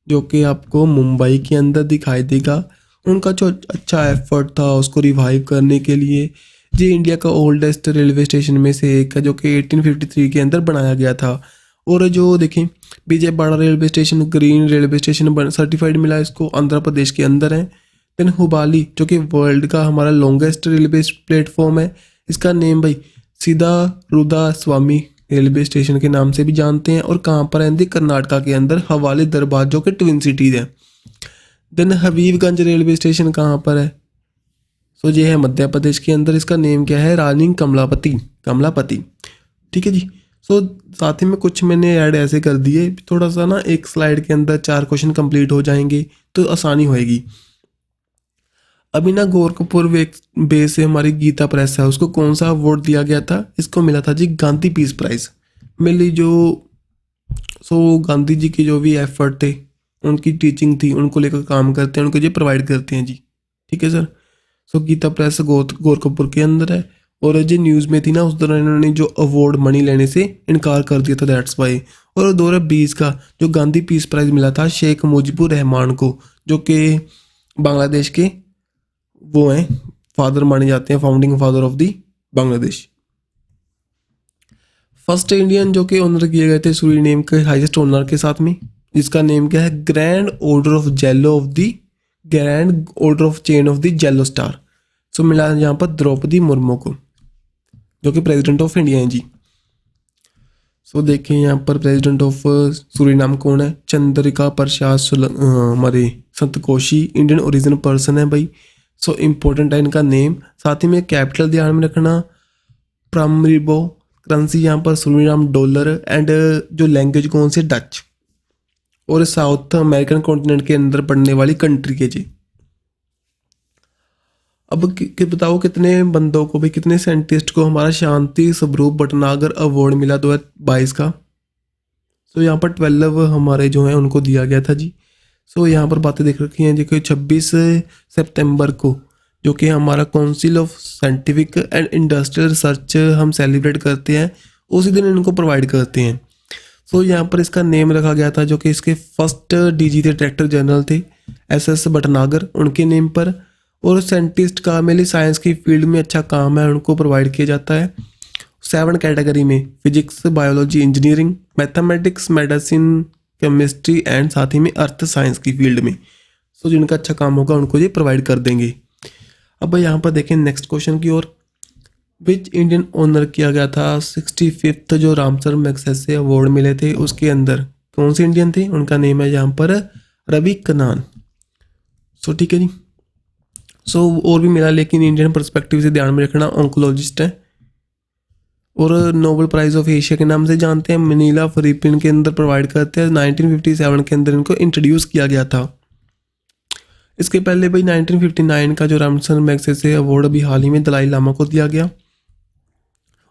जो कि आपको मुंबई के अंदर दिखाई देगा। उनका जो अच्छा एफर्ट था उसको रिवाइव करने के लिए, ये इंडिया का ओल्डेस्ट रेलवे स्टेशन में से एक है जो कि 1853 के अंदर बनाया गया था। और जो देखें Vijayawada railway station green railway station certified मिला इसको, आंध्र प्रदेश के अंदर है। देन हुबाली जो कि वर्ल्ड का हमारा लॉन्गेस्ट रेलवे प्लेटफॉर्म है, इसका नेम भाई सीधा रुदा स्वामी रेलवे स्टेशन के नाम से भी जानते हैं। और कहाँ पर है, कर्नाटका के अंदर हवाली दरबार जो कि ट्विन सिटीज है। देन हबीबगंज रेलवे स्टेशन कहाँ पर है, सो ये है मध्य प्रदेश के अंदर, इसका नेम क्या है, रानी कमलापति। ठीक है जी। सो साथ ही में कुछ मैंने ऐड ऐसे कर दिए, थोड़ा सा ना एक स्लाइड के अंदर 4 क्वेश्चन कंप्लीट हो जाएंगे तो आसानी होएगी। अभी ना गोरखपुर बेस से हमारी गीता प्रेस है, उसको कौन सा अवार्ड दिया गया था, इसको मिला था जी Gandhi peace prize. Mainly Gandhi ji के जो भी एफर्ट थे, उनकी टीचिंग थी, उनको लेकर काम करते हैं, उनको ये प्रोवाइड करते हैं जी। ठीक है सर। सो गीता प्रेस गोरखपुर के अंदर है, और जो न्यूज़ में थी ना उस दौरान इन्होंने जो अवार्ड मनी लेने से इनकार कर दिया था, दैट्स वाई। और 2020 का जो गांधी पीस प्राइज़ मिला था शेख मुजीबुर रहमान को, जो कि बांग्लादेश के वो हैं फादर माने जाते हैं, founding father of the Bangladesh. First Indian जो कि ऑनर किए गए थे सूरीनेम के हाईएस्ट ऑनर के साथ में, जिसका नेम क्या है, grand order of yellow of the grand order of chain of the yellow star. So मिला यहाँ पर द्रौपदी मुर्मू को, जो कि प्रेसिडेंट ऑफ इंडिया हैं जी। सो देखिए यहाँ पर प्रेसिडेंट ऑफ सूरीनाम कौन है, चंद्रिका प्रसाद हमारे संतकोशी, इंडियन ओरिजिन पर्सन है भाई। सो इम्पोर्टेंट है इनका नेम। साथ ही में कैपिटल ध्यान में रखना प्रामरिबो, करेंसी यहाँ पर सूरीनाम डॉलर, एंड जो लैंग्वेज कौन सी, डच, और साउथ अमेरिकन कॉन्टिनेंट के अंदर पड़ने वाली कंट्री के जी। अब बताओ कितने बंदों को भी, कितने साइंटिस्ट को हमारा शांति स्वरूप भटनागर अवार्ड मिला 2022 का। सो यहाँ पर 12 हमारे जो हैं उनको दिया गया था जी। सो यहाँ पर बातें देख रखी हैं जी कि 26 सितंबर को जो कि हमारा council of scientific and industrial research हम सेलिब्रेट करते हैं, उसी दिन इनको प्रोवाइड करते हैं। सो यहाँ पर इसका नेम रखा गया था, जो कि इसके फर्स्ट डीजी थे, डायरेक्टर जनरल थे SS भटनागर, उनके नेम पर। और साइंटिस्ट का मेनली साइंस की फील्ड में अच्छा काम है उनको प्रोवाइड किया जाता है 7 कैटेगरी में, physics, biology, engineering, mathematics, medicine, chemistry and साथ ही में अर्थ साइंस की फील्ड में। सो जिनका अच्छा काम होगा उनको ये प्रोवाइड कर देंगे। अब यहाँ पर देखें नेक्स्ट क्वेश्चन की ओर, विच इंडियन ऑनर किया गया था 65th जो रामसर मैग्सेसे अवार्ड मिले थे, उसके अंदर कौन से इंडियन थे, उनका नेम है यहाँ पर रवि कनान। सो ठीक है जी। सो और भी मिला, लेकिन इंडियन पर्सपेक्टिव से ध्यान में रखना, ऑन्कोलॉजिस्ट है और नोबेल प्राइज ऑफ एशिया के नाम से जानते हैं, मनीला फिलीपीन के अंदर प्रोवाइड करते हैं। 1957 के अंदर इनको इंट्रोड्यूस किया गया था। इसके पहले भाई 1959 का जो रामसर मैग्सेसे अवार्ड अभी हाल ही में दलाई लामा को दिया गया,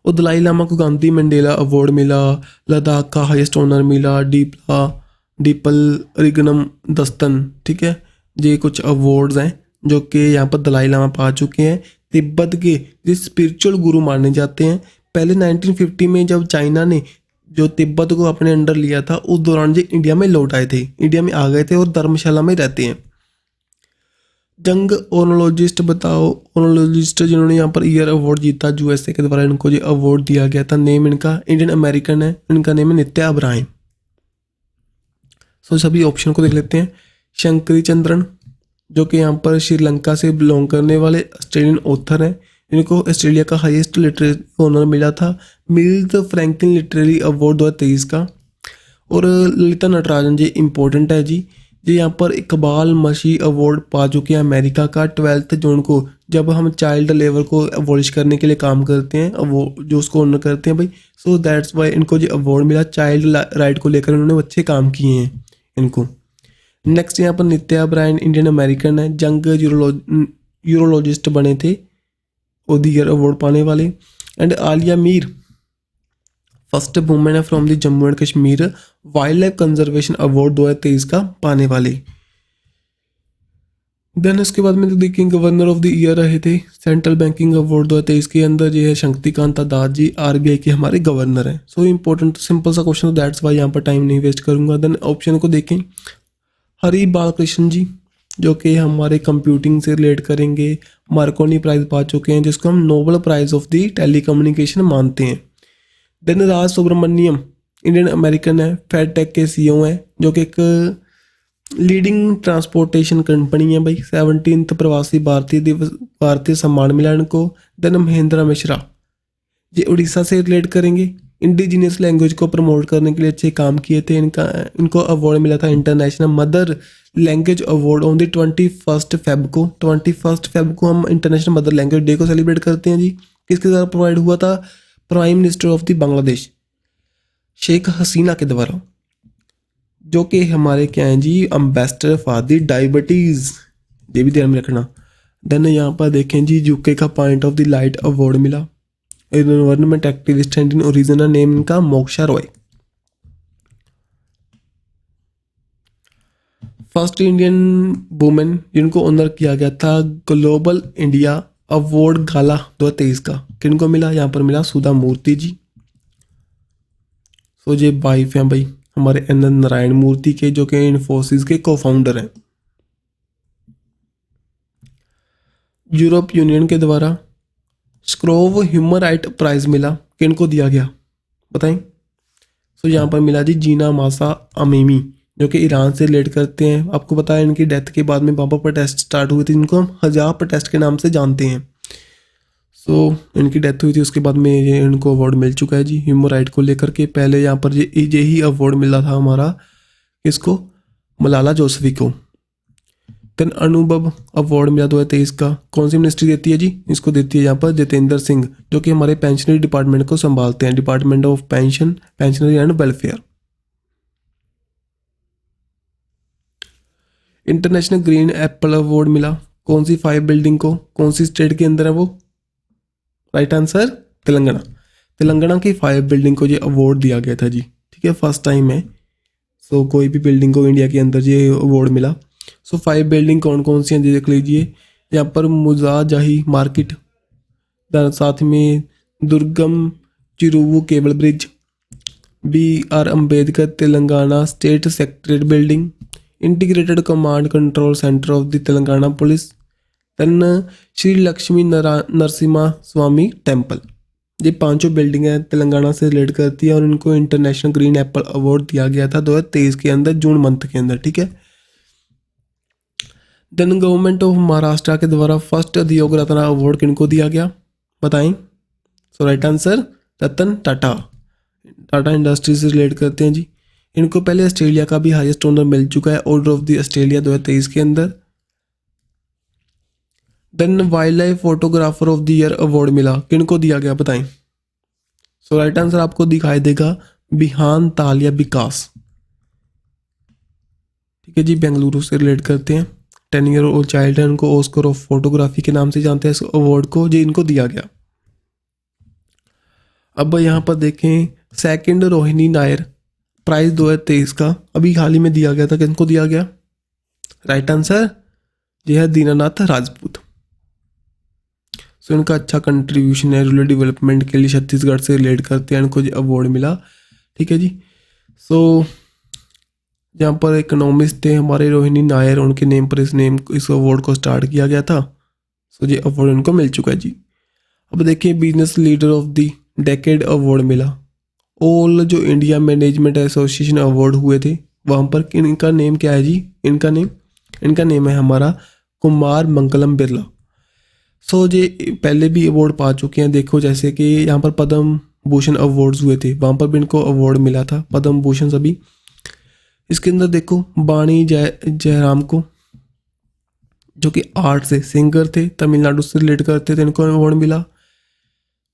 और दलाई लामा को गांधी मंडेला अवार्ड मिला, लद्दाख का हाईएस्ट ऑनर मिला, डीपल रिगनम दस्तन, ठीक है। ये कुछ अवार्ड्स हैं जो कि यहाँ पर दलाई लामा पा चुके हैं। तिब्बत के जो स्पिरिचुअल गुरु माने जाते हैं, पहले 1950 में जब चाइना ने जो तिब्बत को अपने अंडर लिया था, उस दौरान जो इंडिया में लौट आए थे, इंडिया में आ गए थे और धर्मशाला में रहते हैं। जंग ओनोलॉजिस्ट बताओ, ओनोलॉजिस्ट जिन्होंने यहाँ पर ईयर अवार्ड जीता USA के द्वारा, इनको जो अवार्ड दिया गया था, नेम इनका इंडियन अमेरिकन है, इनका नेम है नित्या अब्राहिम। सो सभी ऑप्शन को देख लेते हैं। शंकरी चंद्रन जो कि यहाँ पर श्रीलंका से बिलोंग करने वाले ऑस्ट्रेलियन ऑथर हैं, इनको ऑस्ट्रेलिया का हाईएस्ट लिटरेरी ऑनर मिला था, मिल्स फ्रैंकलिन लिटरेरी अवार्ड 2023 का। और ललिता नटराजन जी इंपॉर्टेंट है जी, ये यहाँ पर इकबाल मशी अवार्ड पा चुके हैं अमेरिका का 12 जून को, जब हम चाइल्ड लेबर को अबॉलिश करने के लिए काम करते हैं, वो जो उसको ऑनर करते हैं भाई। सो दैट्स वाई इनको जो अवार्ड मिला, चाइल्ड राइट को लेकर उन्होंने अच्छे काम किए हैं इनको। नेक्स्ट यहाँ पर नित्या ब्रायन इंडियन अमेरिकन है, जंग यूरोलॉजिस्ट बने थे, ओदियर अवार्ड पाने वाले। And Aaliya Mir first women है from the Jammu and Kashmir, wild life conservation award 2023 का पाने वाले। देन इसके बाद में तो देखिए गवर्नर ऑफ द ईयर रहे थे सेंट्रल बैंकिंग अवार्ड 2023 के अंदर, ये है शक्तिकांत दास जी, RBI के हमारे गवर्नर हैं। सो इंपॉर्टेंट सिंपल सा क्वेश्चन, दैट्स वाई यहाँ पर टाइम नहीं वेस्ट करूंगा। देन ऑप्शन को देखें, हरि बालकृष्ण जी जो कि हमारे कंप्यूटिंग से रिलेट करेंगे, मार्कोनी प्राइज पा चुके हैं, जिसको हम Nobel prize of the telecommunication मानते हैं। Then Raj Subramaniam Indian American है, फेडटेक के CEO हैं, जो कि एक लीडिंग ट्रांसपोर्टेशन कंपनी है भाई। 17th प्रवासी भारतीय सम्मान मिला इनको। देन महेंद्र मिश्रा ये उड़ीसा से रिलेट करेंगे, इंडिजिनियस लैंग्वेज को प्रमोट करने के लिए अच्छे काम किए थे। इनको अवार्ड मिला था international mother language award on the 21 Feb को। 21 फेब को हम इंटरनेशनल मदर लैंग्वेज डे को सेलिब्रेट करते हैं जी। किसके द्वारा प्रोवाइड हुआ था? Prime minister of the Bangladesh Sheikh Hasina के द्वारा, जो कि हमारे क्या हैं जी, एम्बेसडर फॉर द डायबिटीज़, ये भी ध्यान में रखना। देन यहाँ पर देखें जी, यूके का point of the light award मिला, environment activist Indian original name इनका moksha Roy. First Indian women जिनको ऑनर किया गया था ग्लोबल इंडिया अवार्ड गाला 2023 का, किनको मिला? यहाँ पर मिला सुधा मूर्ति जी। सो ये वाइफ हैं भाई हमारे एन नारायण मूर्ति के, जो कि इन्फोसिस के को फाउंडर हैं। यूरोप यूनियन के द्वारा स्क्रोव ह्यूमन राइट प्राइज मिला, किनको दिया गया बताएं? सो यहाँ पर मिला जी जीना मासा अमीमी, जो कि ईरान से रिलेट करते हैं। आपको पता है इनकी डेथ के बाद में वहाँ पर प्रोटेस्ट स्टार्ट हुई थी, इनको हम हजाब प्रोटेस्ट के नाम से जानते हैं। सो इनकी डेथ हुई थी, उसके बाद में ये इनको अवार्ड मिल चुका है जी ह्यूमन राइट को लेकर के। पहले यहाँ पर ये ही अवार्ड मिला था हमारा किसको? मलाला जोशवी को। देन अनुभव अवार्ड मिला 2023 का, कौन सी मिनिस्ट्री देती है जी? इसको देती है यहाँ पर जितेंद्र सिंह, जो कि हमारे पेंशनरी डिपार्टमेंट को संभालते हैं, department of pension, pensionary and welfare. International green Apple award मिला कौन सी 5 बिल्डिंग को, कौन सी स्टेट के अंदर है वो? Right answer Telangana. तेलंगाना की 5 बिल्डिंग को ये अवार्ड दिया गया था जी, ठीक है, फर्स्ट टाइम है। सो कोई भी बिल्डिंग को इंडिया के अंदर ये अवार्ड मिला। सो 5 बिल्डिंग कौन कौन सी हैं देख लीजिए। यहाँ पर मुजाजाही मार्केट, साथ में Durgam Cheruvu cable bridge, BR Ambedkar Telangana state secretariat building, integrated command control centre of the Telangana police, then Shri Lakshmi Narasimha Swamy temple. ये 5 बिल्डिंग हैं तेलंगाना से रिलेट करती है और इनको इंटरनेशनल ग्रीन एप्पल अवार्ड दिया गया था 2023 के अंदर, जून मंथ के अंदर, ठीक है। देन गवर्नमेंट ऑफ महाराष्ट्र के द्वारा फर्स्ट उद्योग रत्न अवार्ड किनको दिया गया बताएं? सो right answer Ratan Tata, Tata industry से रिलेट करते हैं जी। इनको पहले ऑस्ट्रेलिया का भी हाईएस्ट ऑनर मिल चुका है, ऑर्डर ऑफ द ऑस्ट्रेलिया 2023 के अंदर। Then wildlife photographer of the year award मिला, किनको दिया गया बताएं? सो राइट आंसर आपको दिखाई देगा बिहान तालिया विकास, ठीक है जी, बेंगलुरु से रिलेट करते हैं। 10 ईयर ओल्ड चाइल्ड है, उनको ऑस्कर ऑफ फोटोग्राफी के नाम से जानते हैं इस अवार्ड को, जो इनको दिया गया। अब यहाँ पर देखें सेकंड रोहिणी नायर प्राइज 2023 का अभी हाल ही में दिया गया था, किनको दिया गया? राइट आंसर यह है दीनानाथ राजपूत। सो इनका अच्छा कंट्रीब्यूशन है रूरल डेवलपमेंट के लिए, छत्तीसगढ़ से रिलेट करते हैं, इनको अवार्ड मिला, ठीक है जी। सो यहाँ पर इकोनॉमिस्ट थे हमारे रोहिणी नायर, उनके नेम पर इस अवार्ड को स्टार्ट किया गया था। सो ये अवार्ड उनको मिल चुका है जी। अब देखिए business leader of the decade award मिला। ऑल जो इंडिया मैनेजमेंट एसोसिएशन अवार्ड हुए थे वहाँ पर इनका नेम क्या है जी? इनका नेम है हमारा कुमार मंगलम बिरला। सो ये पहले भी अवार्ड पा चुके हैं, देखो जैसे कि यहाँ पर पद्म भूषण अवार्ड्स हुए थे, वहाँ पर भी इनको अवार्ड मिला था पद्म भूषण सभी। इसके अंदर देखो बाणी जयराम को, जो कि आर्ट से सिंगर थे, तमिलनाडु से रिलेट करते थे, इनको अवार्ड मिला।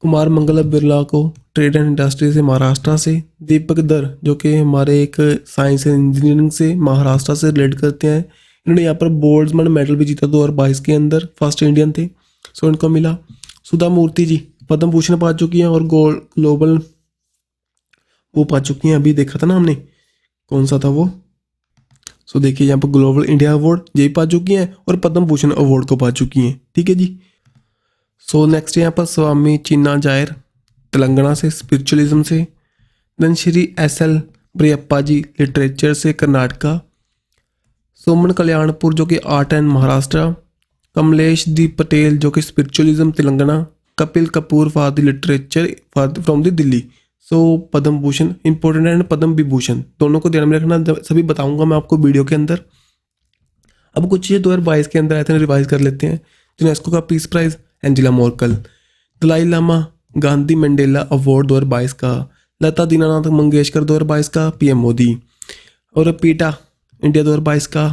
कुमार मंगलम बिरला को ट्रेड एंड इंडस्ट्री से महाराष्ट्र से। दीपक दर जो कि हमारे एक साइंस एंड इंजीनियरिंग से महाराष्ट्र से रिलेट करते हैं, इन्होंने यहाँ पर बोल्ट्जमैन मेडल भी जीता 2022 के अंदर, फर्स्ट इंडियन थे, सो इनको मिला। सुधा मूर्ति जी पद्म भूषण पा चुकी हैं और ग्लोबल वो पा चुकी हैं, अभी देखा था ना हमने कौन सा था वो। सो देखिए यहाँ पर ग्लोबल इंडिया अवार्ड यही पा चुकी हैं और पद्म भूषण अवार्ड को पा चुकी हैं, ठीक है जी। सो नेक्स्ट यहाँ पर स्वामी चिन्ना जायर तेलंगाना से स्पिरिचुअलिज्म से। देन श्री SL ब्रियप्पा जी लिटरेचर से कर्नाटका। सोमन कल्याणपुर जो कि आर्ट एंड महाराष्ट्र। कमलेश दी पटेल जो कि spiritualism Telangana. Kapil Kapoor for the literature from the Delhi. So Padma Bhushan important है, पद्म विभूषण दोनों को ध्यान में रखना, सभी बताऊंगा मैं आपको वीडियो के अंदर। अब कुछ ये 2022 के अंदर आए थे, रिवाइज कर लेते हैं। यूनेस्को का peace prize Angela Merkel. Dalai Lama Gandhi Mandela award 2022 का। लता दीनानाथ मंगेशकर 2022 का PM मोदी। और पीटा इंडिया 2022 का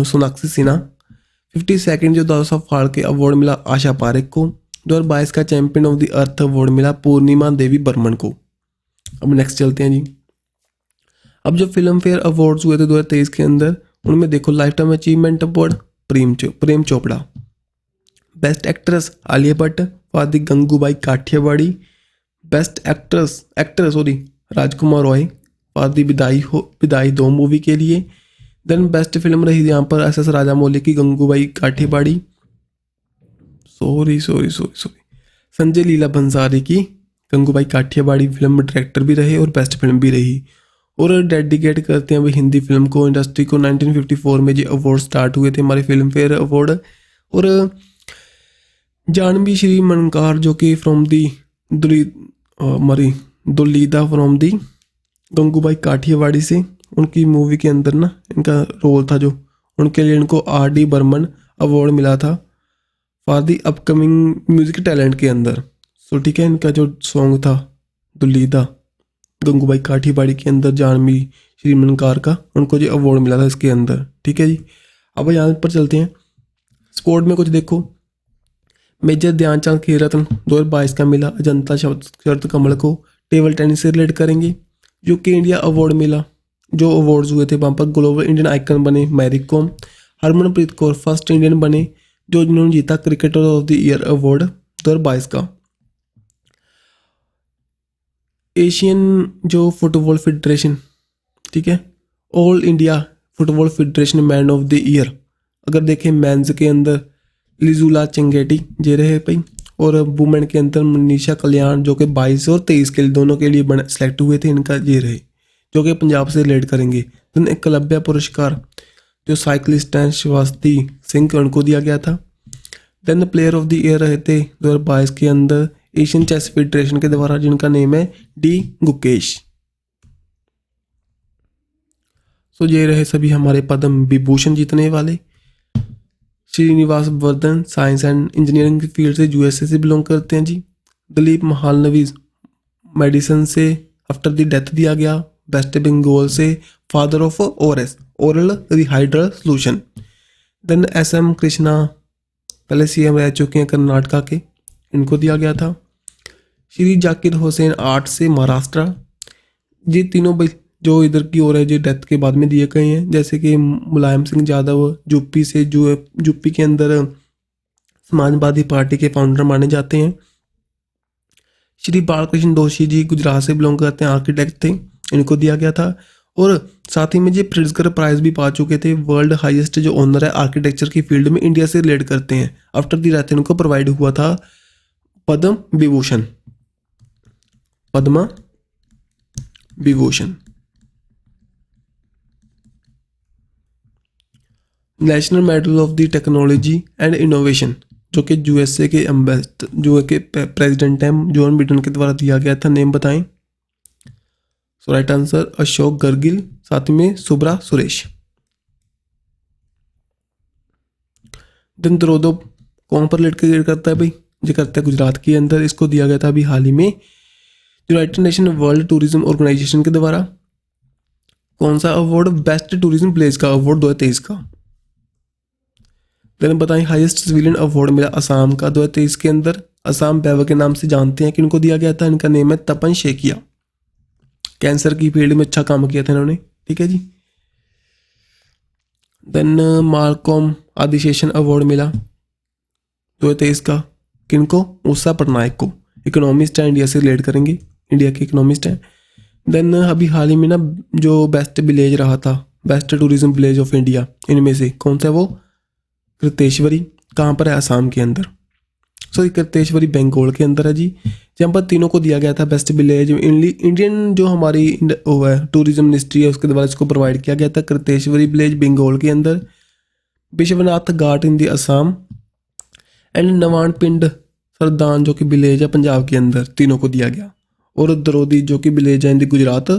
सोनाक्षी सिन्हा। 52nd जो 10 फाल्के अवार्ड मिला आशा पारेख को। 2022 का champion of the earth award मिला पूर्णिमा देवी बर्मन को। अब नेक्स्ट चलते हैं जी। अब जो फिल्म फेयर अवार्ड्स हुए थे 2023 के अंदर, उनमें देखो lifetime achievement award Prem Chopra. Best actress Alia Bhatt for the Gangubai Kathiawadi. Best actor Rajkumar Roy for the विदाई 2 मूवी के लिए। देन बेस्ट फिल्म रही यहाँ पर SS राजामौली की गंगूबाई काठियावाड़ी, सॉरी संजय लीला भंसाली की गंगूबाई काठियावाड़ी फिल्म डायरेक्टर भी रहे और बेस्ट फिल्म भी रही। और डेडिकेट करते हैं भाई हिंदी फिल्म को, इंडस्ट्री को। 1954 में ये अवार्ड स्टार्ट हुए थे हमारे फिल्म फेयर अवार्ड। और जानवी श्री मनकार जो कि फ्रॉम दी हमारी दुलीदा फ्रॉम दी गंगूबाई काठियावाड़ी से, उनकी मूवी के अंदर ना इनका रोल था जो, उनके लिए इनको RD बर्मन अवार्ड मिला था for the upcoming music talent के अंदर। सो ठीक है, इनका जो सॉन्ग था दुलीदा गंगूबाई काठियावाड़ी के अंदर जानवी श्री मनकार का, उनको जो अवार्ड मिला था इसके अंदर। ठीक है जी, अब यहाँ पर चलते हैं स्पोर्ट में कुछ देखो। मेजर ध्यानचंद खेल रत्न 2022 का मिला अजंता शरद कमल को। टेबल टेनिस से रिलेट करेंगे। यूके इंडिया अवार्ड मिला, जो अवार्ड्स हुए थे वहाँ पर ग्लोबल इंडियन आइकन बने Mary Kom. Harmanpreet Kaur first Indian बने जो जिन्होंने जीता cricketer of the year award 2022 का। एशियन जो फुटबॉल फेडरेशन, ठीक है, all India football federation man of the year अगर देखें मेंस के अंदर लिजुला चंगेटी जे रहे भाई, और वुमेन के अंदर मनीषा कल्याण जो कि 22 और 23 के लिए दोनों के लिए सेलेक्ट हुए थे, इनका ये रहे जो कि पंजाब से रिलेट करेंगे। देन एकलव्य पुरस्कार जो साइकिलिस्ट हैं शिवास्ती सिंह उनको दिया गया था। Then player of the year रहे थे 2022 के अंदर एशियन चेस फेडरेशन के द्वारा, जिनका नेम है डी गुकेश। सो ये रहे सभी हमारे पद्म विभूषण जीतने वाले। Srinivas Vardhan science and engineering की फील्ड से USA से बिलोंग करते हैं जी। दिलीप महालनवी मेडिसिन से आफ्टर द डेथ दिया गया। वेस्ट बंगाल से father of ORS oral rehydration solution. Then SM Krishna पहले CM रह चुके हैं कर्नाटका के, इनको दिया गया था। श्री जाकिर हुसैन आर्ट से महाराष्ट्र। ये तीनों भाई जो इधर की ओर है जो डेथ के बाद में दिए गए हैं, जैसे कि मुलायम सिंह यादव यूपी से, जो यूपी के अंदर समाजवादी पार्टी के फाउंडर माने जाते हैं। श्री बालकृष्ण दोषी जी गुजरात से बिलोंग करते हैं, आर्किटेक्ट थे, इनको दिया गया था। और साथ ही में ये प्रिट्जकर प्राइज भी पा चुके थे, वर्ल्ड हाईएस्ट जो ऑनर है आर्किटेक्चर की फील्ड में, इंडिया से रिलेट करते हैं। आफ्टर दी डेथ इनको प्रोवाइड हुआ था Padma Vibhushan, Padma Vibhushan. National medal of the technology and innovation जो कि USA के जो के प्रेसिडेंट हैं जॉन बिडेन के द्वारा दिया गया था। नेम बताएं। सो राइट आंसर अशोक गर्गिल, साथ में सुब्रा सुरेश। दिन द्रोदो कौन पर रिलेट करता है भाई, जो करता है गुजरात के अंदर। इसको दिया गया था अभी हाल ही में united nation world tourism organisation के द्वारा। कौन सा अवार्ड, बेस्ट टूरिज्म प्लेस का अवार्ड 2023 का। देन बताएं हाईएस्ट सिविलियन अवार्ड मिला असम का 2023 के अंदर। असम बैवर के नाम से जानते हैं कि इनको दिया गया था, इनका नेम है तपन शेकिया। कैंसर की फील्ड में अच्छा काम किया था इन्होंने, ठीक है जी। देन मालकॉम आदिशेषन अवार्ड मिला 2023 का, किनको, उषा पटनायक को। इकोनॉमिस्ट है, इंडिया से रिलेट करेंगे, इंडिया के इकोनॉमिस्ट हैं। देन अभी हाल ही में ना जो बेस्ट विलेज रहा था, best tourism village of India, इनमें से कौन सा है वो, कृतेश्वरी। कहाँ पर है, असम के अंदर। सॉरी कृतेश्वरी बंगाल के अंदर है जी। जहाँ पर तीनों को दिया गया था बेस्ट विलेज। इंडियन जो हमारी वो है टूरिज्म मिनिस्ट्री है उसके द्वारा इसको प्रोवाइड किया गया था। कृतेश्वरी विलेज बंगाल के अंदर, विश्वनाथ घाट इन दी असम एंड नवान पिंड सरदान जो कि विलेज है पंजाब के अंदर, तीनों को दिया गया। और दरोदी जो कि विलेज है इन दी गुजरात,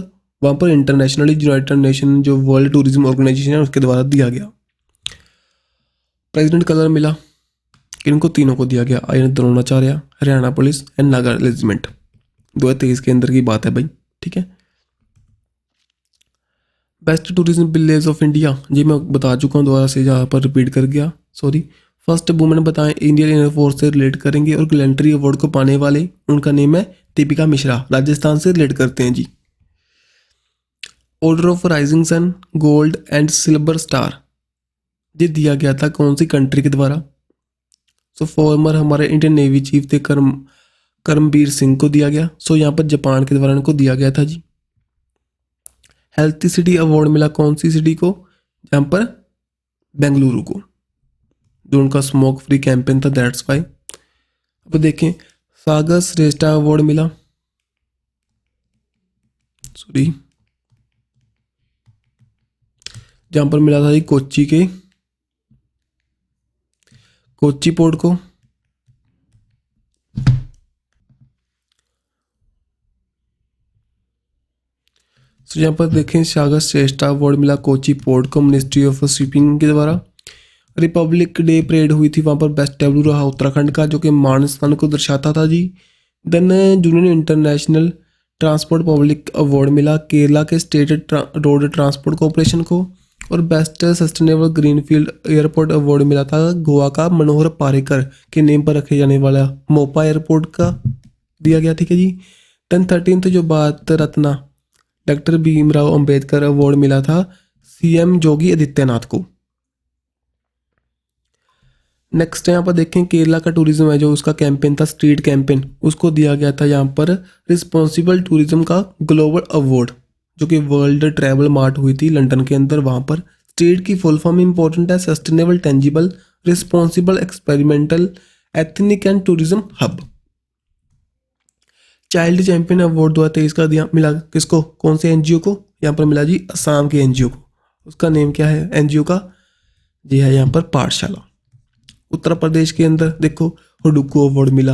वहाँ पर इंटरनेशनली यूनाइटेड नेशन जो वर्ल्ड टूरिज्म ऑर्गेनाइजेशन है उसके द्वारा दिया गया। प्रेसिडेंट कलर मिला इनको तीनों को दिया गया, आयन Dronacharya, Haryana police and Naga regiment. 2023 के अंदर की बात है भाई, ठीक है। Best tourism village of India जी मैं बता चुका हूँ, दोबारा से जहाँ पर रिपीट कर गया, सॉरी। फर्स्ट वुमेन बताएं, इंडियन एयरफोर्स से रिलेट करेंगे और गैलेंट्री अवार्ड को पाने वाले, उनका नेम है दीपिका मिश्रा, राजस्थान से रिलेट करते हैं जी। Order of rising sun gold and silver star ये दिया गया था कौन सी कंट्री के द्वारा। सो फॉर्मर हमारे इंडियन नेवी चीफ थे करमबीर सिंह को दिया गया। सो यहाँ पर जापान के द्वारा इनको दिया गया था जी। हेल्थी सिटी अवार्ड मिला कौन सी सिटी को, जहाँ पर बेंगलुरु को, जो उनका स्मोक फ्री कैंपेन था, दैट्स वाई। अब देखें सागर श्रेष्ठा अवार्ड मिला, सॉरी, जहाँ पर मिला था जी कोच्चि पोर्ट को। तो यहाँ पर देखें सागर श्रेष्ठा अवार्ड मिला कोच्चि पोर्ट को मिनिस्ट्री ऑफ शिपिंग के द्वारा। रिपब्लिक डे परेड हुई थी, वहाँ पर बेस्ट डेब्यू रहा उत्तराखंड का, जो कि मान स्थान को दर्शाता था जी। Then union international transport public award मिला केरला के स्टेट रोड ट्रांसपोर्ट कॉरपोरेशन को। और best sustainable greenfield airport award मिला था गोवा का मनोहर पारेकर के नेम पर रखे जाने वाला मोपा एयरपोर्ट का दिया गया, ठीक है जी। देन 13th जो भारत रत्न डॉक्टर भीमराव अंबेडकर अवार्ड मिला था सीएम योगी आदित्यनाथ को। नेक्स्ट यहाँ पर देखें केरला का टूरिज्म है, जो उसका कैंपेन था स्ट्रीट कैंपेन, उसको दिया गया था यहाँ पर रिस्पॉन्सिबल टूरिज्म का ग्लोबल अवार्ड, जो कि वर्ल्ड ट्रैवल मार्ट हुई थी लंदन के अंदर। वहाँ पर स्ट्रीट की फुल फॉर्म इंपॉर्टेंट है sustainable tangible responsible experimental ethnic and tourism hub. Child champion award 2023 का दिया मिला किसको, कौन से एनजीओ को, यहाँ पर मिला जी असम के एनजीओ को। उसका नेम क्या है एनजीओ का, जी है यहाँ पर पाठशाला। उत्तर प्रदेश के अंदर देखो हुडुको अवार्ड मिला,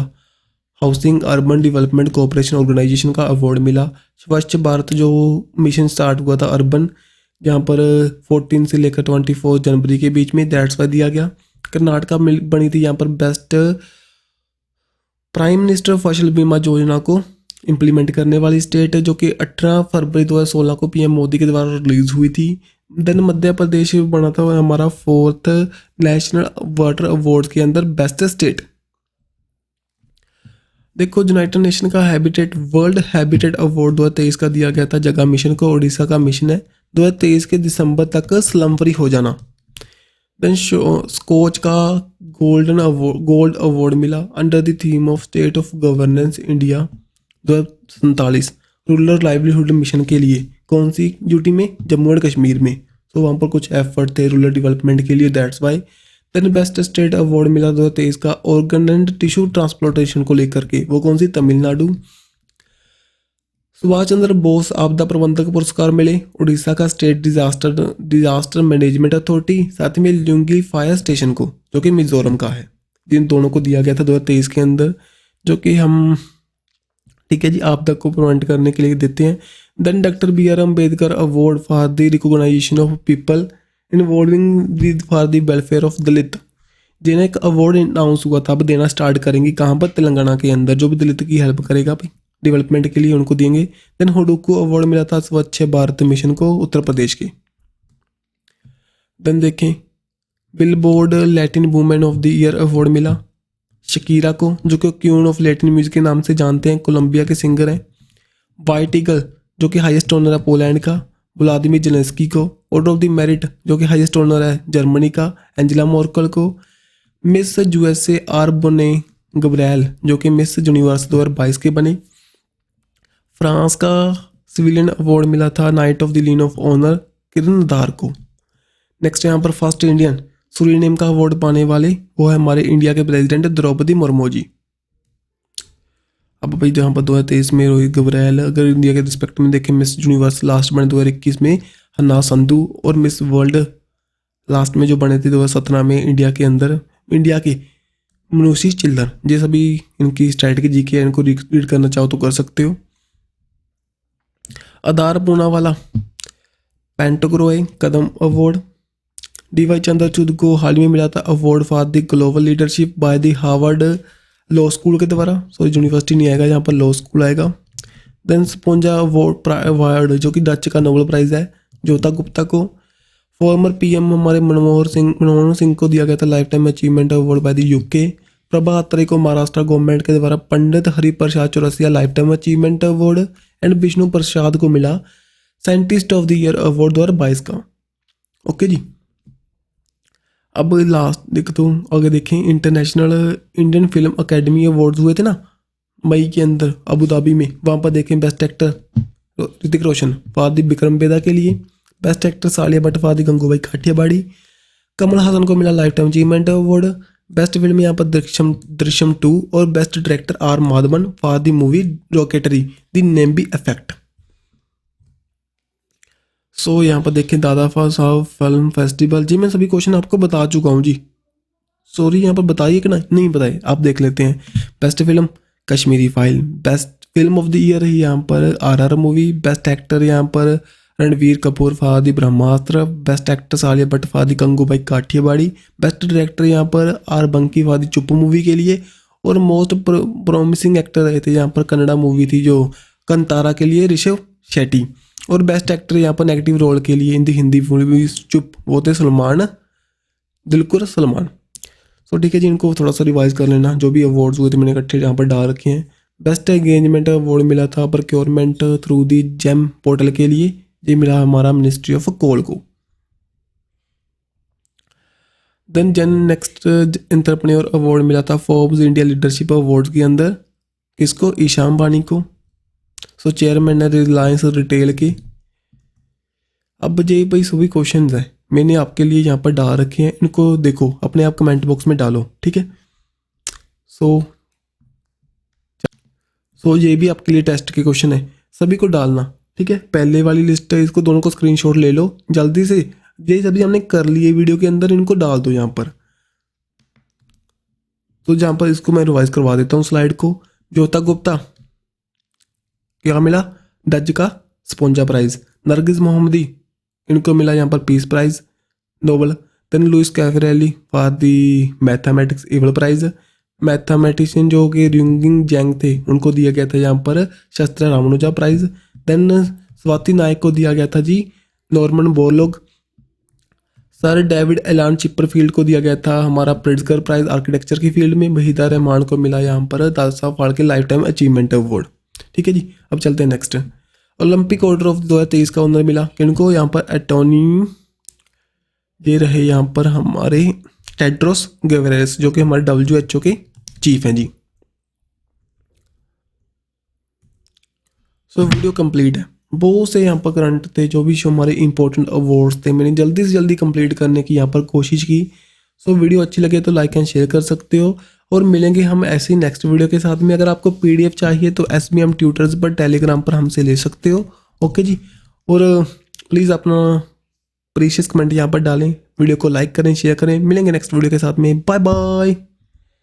housing urban development cooperation organisation का अवार्ड मिला। स्वच्छ भारत जो मिशन स्टार्ट हुआ था अर्बन, जहाँ पर 14 से लेकर 24 जनवरी के बीच में, दैट्स वाई दिया गया। कर्नाटका में बनी थी यहाँ पर बेस्ट प्राइम मिनिस्टर फसल बीमा योजना को इम्प्लीमेंट करने वाली स्टेट, जो कि 18 फरवरी 2016 को पीएम मोदी के द्वारा रिलीज हुई थी। देन मध्य प्रदेश बना था हमारा 4th नेशनल वाटर अवार्ड के अंदर बेस्ट स्टेट। देखो यूनाइटेड नेशन का हैबिटेट वर्ल्ड हैबिटेट अवार्ड 2023 का दिया गया था जगह मिशन को, उड़ीसा का मिशन है 2023 के दिसंबर तक स्लम फ्री हो जाना। देन स्कोच का गोल्ड अवार्ड मिला under the theme of state of governance India 2047 rural livelihood mission के लिए, कौन सी ड्यूटी में, जम्मू एंड कश्मीर में। तो वहाँ पर कुछ एफर्ट थे रूरल डेवलपमेंट के लिए, that's why. Then best state award मिला 2023 का ऑर्गन एंड टिश्यू ट्रांसप्लांटेशन को लेकर के, वो कौन सी, तमिलनाडु। सुभाष चंद्र बोस आपदा प्रबंधक पुरस्कार मिले उड़ीसा का स्टेट डिजास्टर मैनेजमेंट अथॉरिटी, साथ में ल्यूंगी फायर स्टेशन को, जो कि मिजोरम का है। जिन दोनों को दिया गया था 2023 के अंदर, जो कि हम ठीक है जी आपदा को प्रिवेंट करने के लिए देते हैं। Then doctor BR Ambedkar award for the recognisation of people involving with for the welfare of Dalit, जिन्हें एक अवार्ड अनाउंस हुआ था, अब देना स्टार्ट करेंगे कहाँ पर, तेलंगाना के अंदर। जो भी दलित की हेल्प करेगा भाई डेवलपमेंट के लिए उनको देंगे। देन हुडुको अवार्ड मिला था स्वच्छ भारत मिशन को उत्तर प्रदेश के। देन देखें billboard Latin women of the year award मिला शकीरा को, जो कि क्वीन ऑफ लैटिन म्यूजिक के नाम से जानते हैं, कोलंबिया के सिंगर हैं। वाइट ईगल जो कि हाईएस्ट ऑनर है पोलैंड का, व्लादिमीर जेलेंस्की को। ऑर्डर ऑफ द मेरिट जो कि हाईएस्ट ऑनर है जर्मनी का, एंजेला मर्केल को। मिस USA आरबोने गब्रिएल जो कि मिस यूनिवर्स 2022 के बने। फ्रांस का सिविलियन अवार्ड मिला था knight of the legion of honour Kiran Dar को। नेक्स्ट यहाँ पर फर्स्ट इंडियन सूरीनेम का अवार्ड पाने वाले वो है हमारे इंडिया के प्रेसिडेंट द्रौपदी मुर्मू जी। अब भाई जहाँ पर 2023 में रोहित गब्रिएल, अगर इंडिया के रिस्पेक्ट में देखें मिस यूनिवर्स लास्ट बने 2021 में हन्ना संधू, और मिस वर्ल्ड लास्ट में जो बने थे 2017 में इंडिया के अंदर, इंडिया के मनुषी चिल्लर। ये सभी इनकी स्ट्रैटेजी की है, इनको रीड करना चाहो तो कर सकते हो। आधार पूनावाला पेंटोग्रोए कदम अवार्ड। DY चंद्रचूड को हाल ही में मिला था award for the global leadership by the Harvard law school के द्वारा, सॉरी यूनिवर्सिटी नहीं आएगा, यहाँ पर लॉ स्कूल आएगा। देन स्पोंजा अवार्ड जो कि डच का नोबेल प्राइज है ज्योता गुप्ता को। फॉर्मर PM हमारे मनमोहन सिंह को दिया गया था lifetime achievement award by the UK। Prabha Atre को महाराष्ट्र गवर्नमेंट के द्वारा Pandit Hariprasad Chaurasia lifetime achievement award. And Vishnu Prasad को मिला scientist of the year award 2022 का। ओके जी, अब लास्ट देखते हूँ आगे देखें international Indian film academy awards हुए थे ना मई के अंदर अबू धाबी में, वहाँ पर देखें best actor Hrithik Roshan for the Vikram Vedha के लिए। Best actor Alia Bhatt for the Gangubai Kathiawadi. Kamal Haasan को मिला lifetime achievement award. Best film यहाँ पर दृश्यम 2 और best director R Madhavan for the movie Rocketry the Nambi effect. So यहाँ पर देखें दादा साहब फिल्म फेस्टिवल। जी मैं सभी क्वेश्चन आपको बता चुका हूँ जी, सॉरी यहाँ पर बताइए कि नहीं बताइए, आप देख लेते हैं। Best film Kashmiri file. Best film of the year है यहाँ पर आरआर मूवी। बेस्ट एक्टर यहाँ पर Ranbir Kapoor for the Brahmastra. Best actor Alia Bhatt for the Gangubai Kathiawadi. Best director यहाँ पर आर बंकी फॉर द चुप्पू मूवी के लिए। और मोस्ट प्रोमिसिंग एक्टर रहे थे यहाँ पर कन्नड़ा मूवी थी जो कंतारा के लिए ऋषभ शेट्टी। और बेस्ट एक्टर यहाँ पर नेगेटिव रोल के लिए इन द हिंदी मूवी चुप वो थे सलमान, दिलकुर सलमान। सो ठीक है जी, इनको थोड़ा सा रिवाइज कर लेना, जो भी अवार्ड्स हुए थे मैंने इकट्ठे यहाँ पर डाल रखे हैं। बेस्ट एंगेजमेंट अवार्ड मिला था procurement through the GeM portal के लिए, ये मिला हमारा मिनिस्ट्री ऑफ कोल को। देन जन नेक्स्ट एंटरप्रेन्योर अवार्ड मिला था फोर्ब्स इंडिया लीडरशिप अवार्ड्स के अंदर, किसको? ईशा अंबानी को। सो चेयरमैन है रिलायंस रिटेल के। अब ये भाई सभी क्वेश्चंस हैं मैंने आपके लिए यहाँ पर डाल रखे हैं, इनको देखो अपने आप कमेंट बॉक्स में डालो, ठीक है। सो ये भी आपके लिए टेस्ट के क्वेश्चन है, सभी को डालना, ठीक है। पहले वाली लिस्ट है, इसको दोनों को स्क्रीनशॉट ले लो जल्दी से, ये सभी हमने कर लिए वीडियो के अंदर, इनको डाल दो यहाँ पर। तो जहाँ पर इसको मैं रिवाइज करवा देता हूँ स्लाइड को। ज्योता गुप्ता क्या मिला? डच का स्पोंजा प्राइज। नरगिस मोहम्मदी इनको मिला यहाँ पर peace prize Nobel. Then Luis Caffarelli for the mathematics Abel prize. Mathematician जो कि रिंगिंग जैंग थे उनको दिया गया था यहाँ पर शस्त्र रामानुजा प्राइज। देन स्वाति नायक को दिया गया था जी नॉर्मन बोरलॉग। सर डेविड एलान चिपरफील्ड को दिया गया था हमारा प्रिट्जकर प्राइज आर्किटेक्चर की फील्ड में। वहीदा रहमान को मिला यहाँ पर Dada Saheb Phalke life time achievement award, ठीक है जी। अब चलते हैं नेक्स्ट। ओलंपिक ऑर्डर ऑफ 2023 का ऑनर मिला किनको? यहाँ पर एटोनी ये रहे यहाँ पर हमारे टेड्रोस गेब्रेयेसस जो कि हमारे WHO के चीफ हैं जी। सो वीडियो कंप्लीट है, बहुत से यहाँ पर करंट थे जो भी हमारे इंपॉर्टेंट अवार्ड्स थे, मैंने जल्दी से जल्दी कंप्लीट करने की यहाँ पर कोशिश की। सो वीडियो अच्छी लगे तो लाइक एंड शेयर कर सकते हो, और मिलेंगे हम ऐसे ही नेक्स्ट वीडियो के साथ में। अगर आपको PDF चाहिए तो SBM ट्यूटर्स पर टेलीग्राम पर हमसे ले सकते हो, ओके जी। और प्लीज़ अपना प्रीशियस कमेंट यहाँ पर डालें, वीडियो को लाइक करें, शेयर करें। मिलेंगे नेक्स्ट वीडियो के साथ में, बाय बाय।